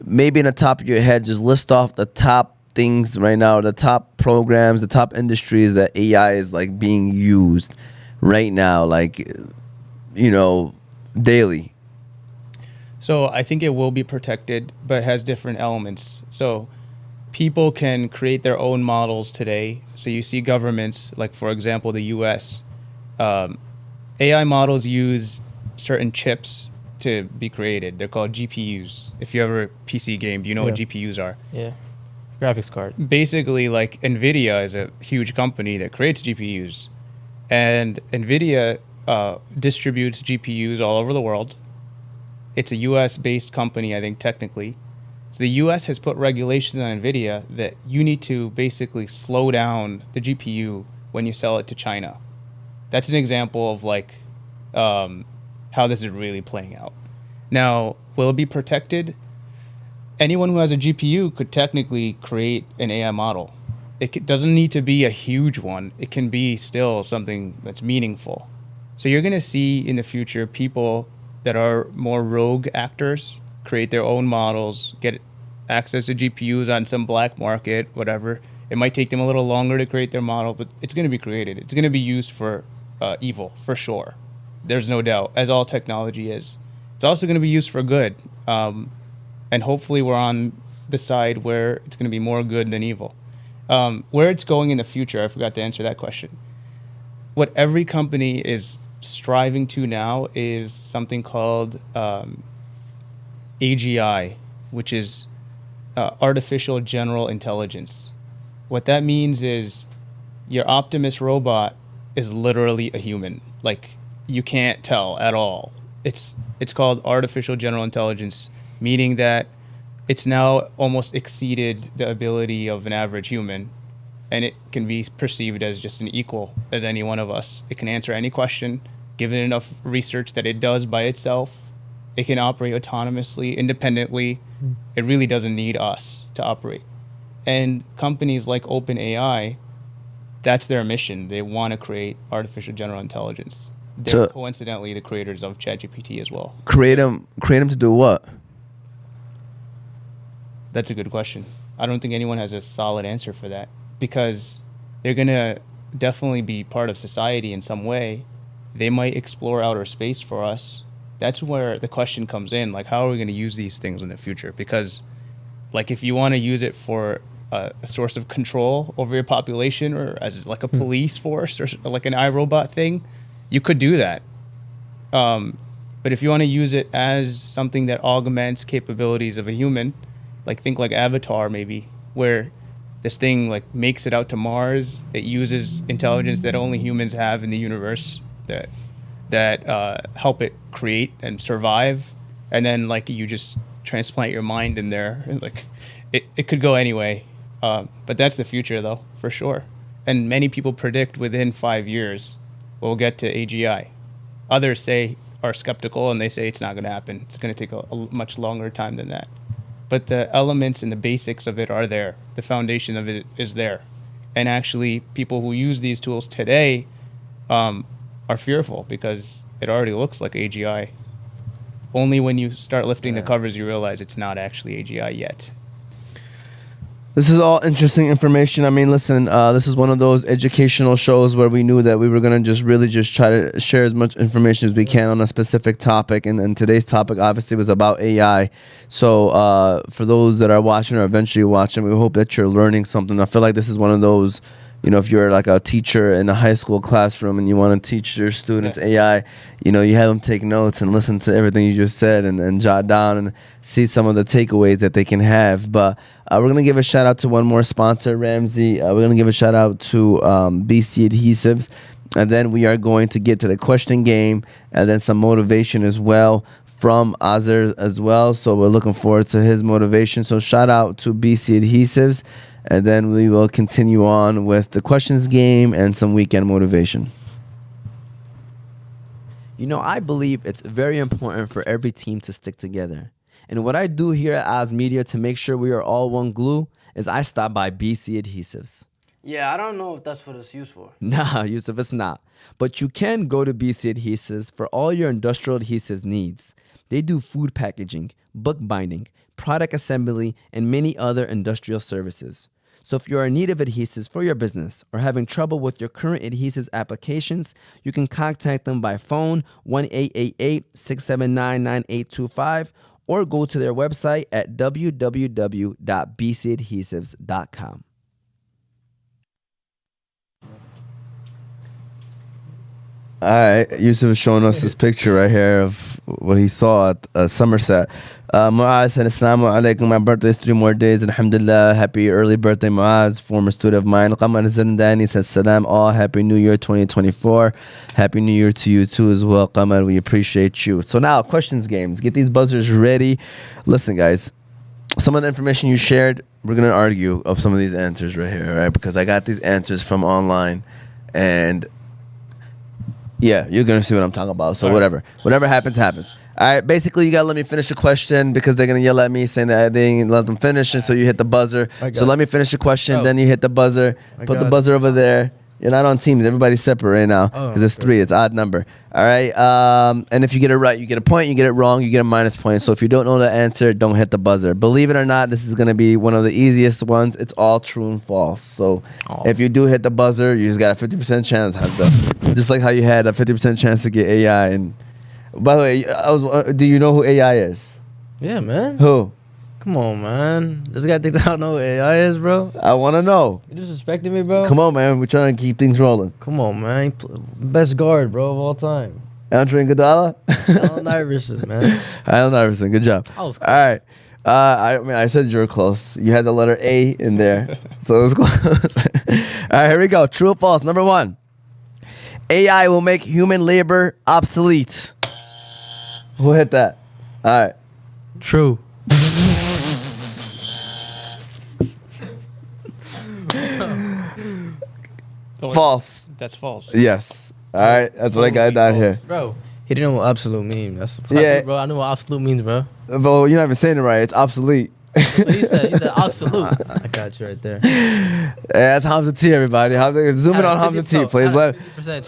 maybe in the top of your head, just list off the top things right now, the top programs, the top industries that AI is like being used right now, like, you know, daily. So I think it will be protected, but has different elements. So people can create their own models today. So you see governments, like for example, the US, AI models use certain chips to be created. They're called GPUs. If you ever PC game, do you know what GPUs are? Yeah. Graphics card. Basically, like NVIDIA is a huge company that creates GPUs. And NVIDIA distributes GPUs all over the world. It's a US-based company, I think, technically. So the US has put regulations on NVIDIA that you need to basically slow down the GPU when you sell it to China. That's an example of like how this is really playing out. Now, will it be protected? Anyone who has a GPU could technically create an AI model. It doesn't need to be a huge one. It can be still something that's meaningful. So you're going to see in the future people that are more rogue actors create their own models, get access to GPUs on some black market, whatever. It might take them a little longer to create their model, but it's going to be created. It's going to be used for evil, for sure. There's no doubt, as all technology is. It's also going to be used for good. And hopefully we're on the side where it's going to be more good than evil. Where it's going in the future, I forgot to answer that question. What every company is striving to now is something called AGI, which is artificial general intelligence. What that means is your Optimus robot is literally a human. Like, you can't tell at all. It's called artificial general intelligence, meaning that it's now almost exceeded the ability of an average human, and it can be perceived as just an equal as any one of us. It can answer any question, given enough research that it does by itself. It can operate autonomously, independently. It really doesn't need us to operate. And companies like OpenAI, that's their mission. They want to create artificial general intelligence. They're coincidentally the creators of ChatGPT as well. Create them to do what? That's a good question. I don't think anyone has a solid answer for that, because they're going to definitely be part of society in some way. They might explore outer space for us. That's where the question comes in, like, how are we going to use these things in the future? Because, like, if you want to use it for a source of control over your population, or as like a police force, or like an iRobot thing, you could do that. But if you want to use it as something that augments capabilities of a human, like think like Avatar maybe, where this thing like makes it out to Mars, it uses intelligence that only humans have in the universe that help it create and survive, and then like you just transplant your mind in there. Like it could go anyway, but that's the future though, for sure. And many people predict within 5 years we'll get to AGI. Others are skeptical, and they say it's not going to happen. It's going to take a much longer time than that. But the elements and the basics of it are there. The foundation of it is there. And actually, people who use these tools today are fearful because it already looks like AGI. Only when you start lifting the covers, you realize it's not actually AGI yet. This is all interesting information. I mean, listen, this is one of those educational shows where we knew that we were going to just try to share as much information as we can on a specific topic. And today's topic obviously was about AI. So for those that are watching or eventually watching, we hope that you're learning something. I feel like this is one of those, you know, if you're like a teacher in a high school classroom and you want to teach your students AI, you know, you have them take notes and listen to everything you just said and jot down and see some of the takeaways that they can have. But we're going to give a shout out to one more sponsor, Ramsey. We're going to give a shout out to BC Adhesives. And then we are going to get to the question game and then some motivation as well from Azer as well. So we're looking forward to his motivation. So shout out to BC Adhesives. And then we will continue on with the questions game and some weekend motivation. You know, I believe it's very important for every team to stick together. And what I do here at Oz Media to make sure we are all one glue is I stop by BC Adhesives. Yeah, I don't know if that's what it's used for. Nah, Yusuf, it's not. But you can go to BC Adhesives for all your industrial adhesives needs. They do food packaging, book binding, product assembly, and many other industrial services. So if you're in need of adhesives for your business or having trouble with your current adhesives applications, you can contact them by phone 1-888-679-9825 or go to their website at www.bcadhesives.com. All right, Yusuf is showing us this picture right here of what he saw at Somerset. Muaz said, Assalamu alaikum, my birthday is 3 more days, alhamdulillah, happy early birthday, Muaz, former student of mine. Qamar Zindani says, salam all, happy new year 2024, happy new year to you too as well, Qamar, we appreciate you. So now, questions games, get these buzzers ready. Listen guys, some of the information you shared, we're going to argue of some of these answers right here, right? Because I got these answers from online and yeah, you're going to see what I'm talking about. So whatever happens, happens. All right, basically, you got to let me finish the question because they're going to yell at me saying that they didn't let them finish. And so you hit the buzzer. So let me finish the question. Then you hit the buzzer. Put the buzzer over there. You're not on teams. Everybody's separate right now because it's 3. It's odd number. All right. And if you get it right, you get a point. You get it wrong, you get a minus point. So if you don't know the answer, don't hit the buzzer. Believe it or not, this is going to be one of the easiest ones. It's all true and false. So if you do hit the buzzer, you just got a 50% chance. Just like how you had a 50% chance to get AI. And by the way, do you know who AI is? Yeah, man. Who? Come on, man. This guy thinks I don't know who AI is, bro. I want to know. You disrespecting me, bro? Come on, man. We're trying to keep things rolling. Come on, man. Best guard, bro, of all time. Andre Iguodala? Allen Iverson, man. Allen Iverson. Good job. All right. I said you were close. You had the letter A in there, so it was close. All right, here we go. True or false? Number 1. AI will make human labor obsolete. Who hit that? All right. True. False. That's false. Yes. All right. That's what I got down here. Bro. He didn't know what absolute mean. That's Yeah. Bro, I know what absolute means, bro. Well, you're not even saying it right. It's obsolete. That's what he said. He said absolute. I got you right there. That's Hamza T, everybody. Zoom in on Hamza T, please.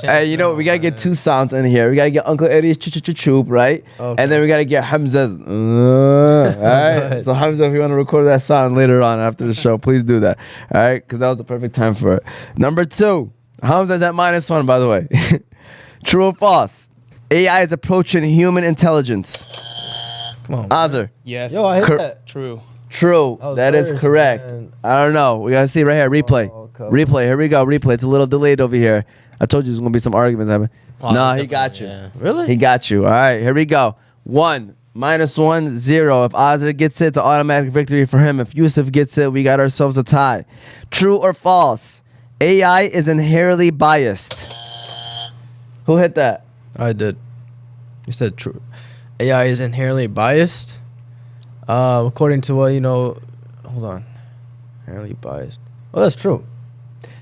Hey, you know, we got to get 2 sounds in here. We got to get Uncle Eddie's ch-ch-ch-choop, right? Okay. And then we got to get Hamza's. All right? So, Hamza, if you want to record that sound later on after the show, please do that. All right? Because that was the perfect time for it. Number 2. Hamza's at -1, by the way. True or false? AI is approaching human intelligence. Come on. Azer. Yes. Yo, I hit that. True. True. That is first, correct. man. I don't know. We got to see right here. Replay. Okay. Replay. Here we go. Replay. It's a little delayed over here. I told you there's going to be some arguments happening. Oh, No, he got you. Yeah. Really? He got you. All right. Here we go. 1, -1, 0. If Azer gets it, it's an automatic victory for him. If Yusuf gets it, we got ourselves a tie. True or false? AI is inherently biased. Who hit that? I did. You said true. AI is inherently biased. According to what, hold on. Inherently biased. Oh, that's true.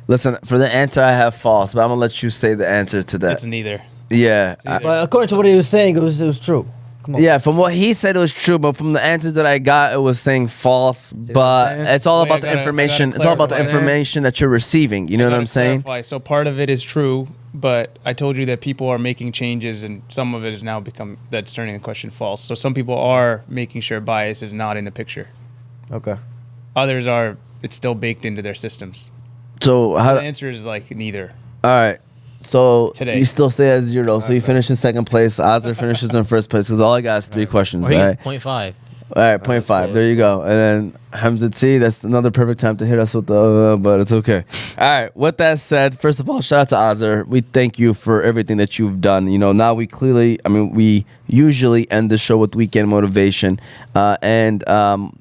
Listen, for the answer, I have false, but I'm going to let you say the answer to that. It's neither. Yeah. But according to what he was saying, it was true. Come on. Yeah, from what he said, it was true, but from the answers that I got, it was saying false. But it's all Wait, about the information. It's all about the clarify. information that you're receiving. You know what I'm saying? Clarify. So part of it is true, but I told you that people are making changes, and some of it is now that's turning the question false. So some people are making sure bias is not in the picture. Okay. Others are it's still baked into their systems. So The how? answer is like neither. All right. So Today. you still stay at 0. So you finish in second place. Azer finishes in first place because all I got is 3 questions. Or All he right. gets 0.5. All right, 0.5. There you go. And then Hamza T, that's another perfect time to hit us with the, but it's okay. All right, with that said, first of all, shout out to Azer. We thank you for everything that you've done. You know, now we usually end the show with weekend motivation. You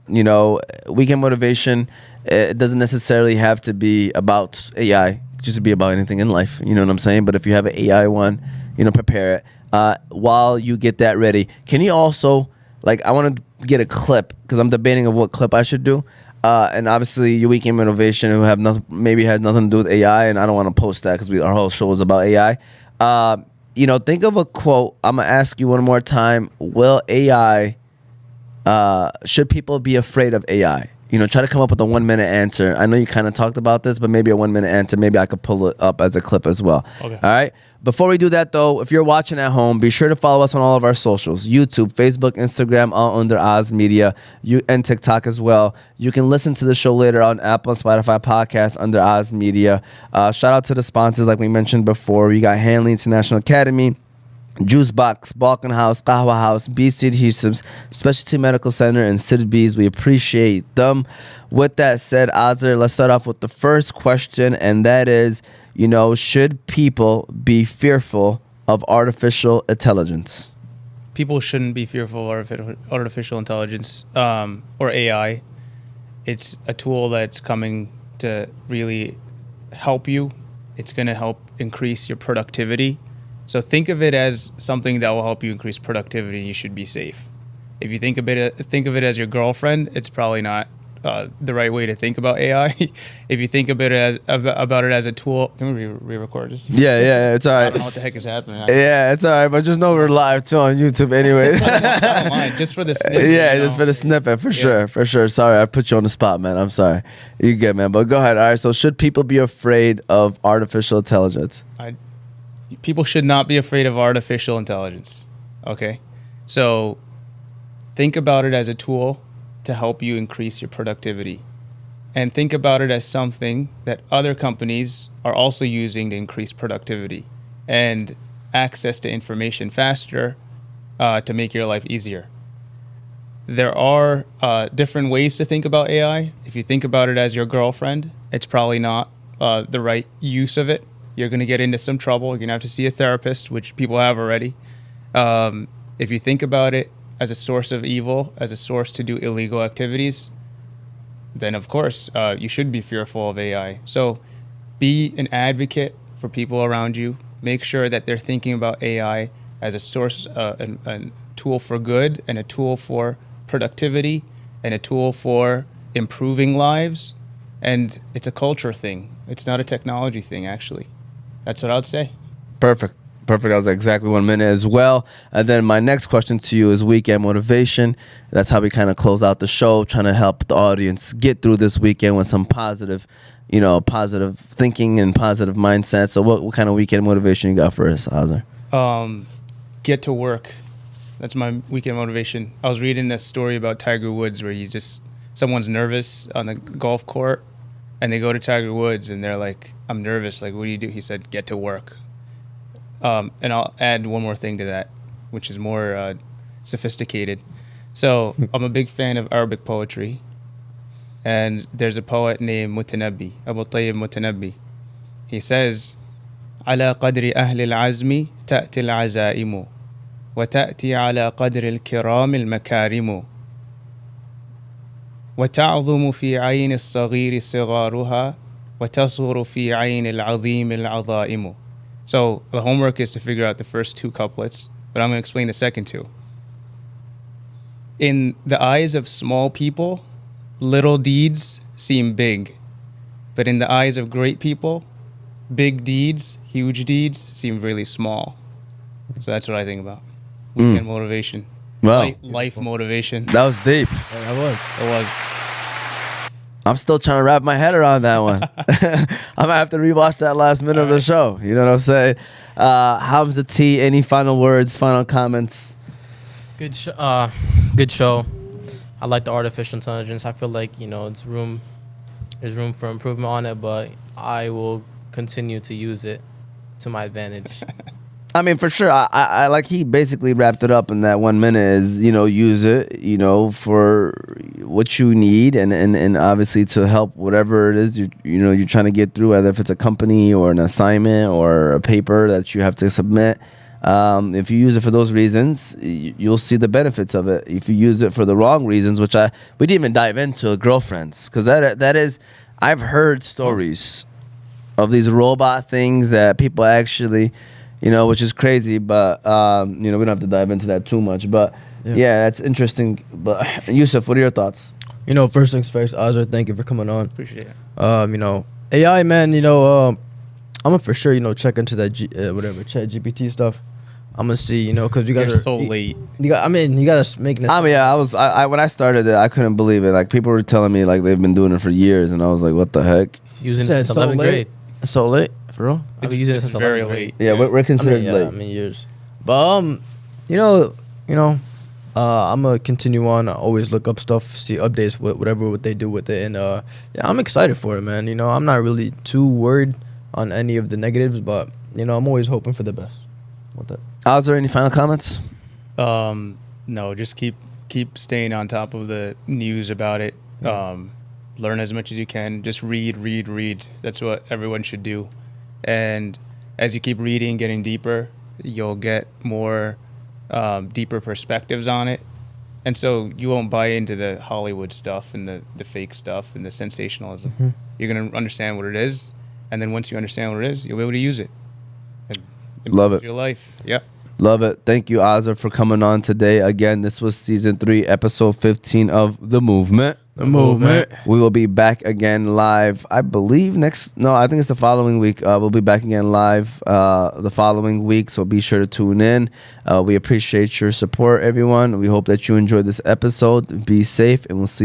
know, weekend motivation, it doesn't necessarily have to be about AI. It could just be about anything in life. You know what I'm saying? But if you have an AI one, you know, prepare it. While you get that ready, can you also, like, I want to get a clip because I'm debating of what clip I should do. And obviously, your weekend motivation who have nothing, maybe has nothing to do with AI, and I don't want to post that because our whole show is about AI. You know, think of a quote. I'm gonna ask you one more time. Will AI? Should people be afraid of AI? You know, try to come up with a 1-minute answer. I know you kind of talked about this, but maybe a 1-minute answer. Maybe I could pull it up as a clip as well. Okay. All right. Before we do that, though, if you're watching at home, be sure to follow us on all of our socials: YouTube, Facebook, Instagram, all under Oz Media, and TikTok as well. You can listen to the show later on Apple and Spotify podcasts under Oz Media. Shout out to the sponsors, like we mentioned before. We got Hanley International Academy, Juice Box, Balkan House, Qahwah House, BC Adhesives, Specialty Medical Center, and Sidr Bees. We appreciate them. With that said, Azer, let's start off with the first question, and that is, you know, should people be fearful of artificial intelligence? People shouldn't be fearful of artificial intelligence or AI. It's a tool that's coming to really help you. It's going to help increase your productivity. So think of it as something that will help you increase productivity. You should be safe. If you think of it as your girlfriend, it's probably not the right way to think about AI. If you think of it as about it as a tool, can we re-record this? Yeah, it's all I right. don't know what the heck is happening. Yeah, it's all right, but just know we're live too on YouTube anyways. I don't mind, just for the snippet. Yeah, you just know? for the snippet, for sure. Sorry, I put you on the spot, man. I'm sorry. You good, man, but go ahead. All right, so should people be afraid of artificial intelligence? People should not be afraid of artificial intelligence. Okay? So think about it as a tool to help you increase your productivity. And think about it as something that other companies are also using to increase productivity and access to information faster to make your life easier. There are different ways to think about AI. If you think about it as your girlfriend, it's probably not the right use of it. You're going to get into some trouble. You're going to have to see a therapist, which people have already. If you think about it as a source of evil, as a source to do illegal activities, then of course you should be fearful of AI. So be an advocate for people around you. Make sure that they're thinking about AI as a source, a tool for good, and a tool for productivity, and a tool for improving lives. And it's a culture thing. It's not a technology thing, actually. That's what I would say. Perfect. That was exactly 1 minute as well. And then my next question to you is weekend motivation. That's how we kind of close out the show, trying to help the audience get through this weekend with some positive thinking and positive mindset. So what kind of weekend motivation you got for us, Azer? Get to work. That's my weekend motivation. I was reading this story about Tiger Woods where someone's nervous on the golf court and they go to Tiger Woods and they're like, I'm nervous. Like, what do you do? He said, get to work. And I'll add one more thing to that, which is more sophisticated. So I'm a big fan of Arabic poetry. And there's a poet named Mutanabbi, Abu Tayyib Mutanabbi. He says, على قدر أهل العزم تأتي العزائم وتأتي على قدر الكرام المكارم وتعظم في عين الصغير صغارها وتصغر في عين العظيم العظائم. So the homework is to figure out the first 2 couplets, but I'm going to explain the second 2. In the eyes of small people, little deeds seem big, but in the eyes of great people, big deeds, huge deeds seem really small. So that's what I think about. Weekend motivation. Wow. Life motivation. That was deep. It was. I'm still trying to wrap my head around that one. I'm going to have to rewatch that last minute of the show. You know what I'm saying? Hamza T, any final words, final comments? Good show. I like the artificial intelligence. I feel like, it's room There's room for improvement on it, but I will continue to use it to my advantage. I mean, for sure. I like he basically wrapped it up in that 1 minute is, use it, for what you need and obviously to help whatever it is you're trying to get through, whether if it's a company or an assignment or a paper that you have to submit. If you use it for those reasons, you'll see the benefits of it. If you use it for the wrong reasons, which we didn't even dive into girlfriends, because that is, I've heard stories of these robot things that people actually, which is crazy, but we don't have to dive into that too much. But yeah, that's interesting. But Yusuf, what are your thoughts? First things first, Azer, thank you for coming on. Appreciate it. AI, man, I'm gonna for sure, check into that Chat GPT stuff. I'm gonna see, because you guys You're are so late. You gotta make. I mean, yeah, I when I started it, I couldn't believe it. Like people were telling me like they've been doing it for years, and I was like, what the heck? Using it It's since so 11th late. grade. So late, for real. I've been using it It's since very 11th grade. late. Yeah, we're considered late. Years. But I'm gonna continue on. I always look up stuff, see updates, what they do with it, and I'm excited for it, man. I'm not really too worried on any of the negatives, but I'm always hoping for the best. With that. Azer, any final comments? No, just keep staying on top of the news about it. Learn as much as you can. Just read. That's what everyone should do. And as you keep reading, getting deeper, you'll get more deeper perspectives on it. And so you won't buy into the Hollywood stuff and the fake stuff and the sensationalism. Mm-hmm. You're going to understand what it is. And then once you understand what it is, you'll be able to use it. And Love improve it. your life. Yep. Love it. Thank you, Azer, for coming on today. Again, this was season 3, episode 15 of The Movement. The movement. We will be back again live, I believe I think it's the following week. We'll be back again live the following week, so be sure to tune in. We appreciate your support, everyone. We hope that you enjoyed this episode. Be safe, and we'll see you.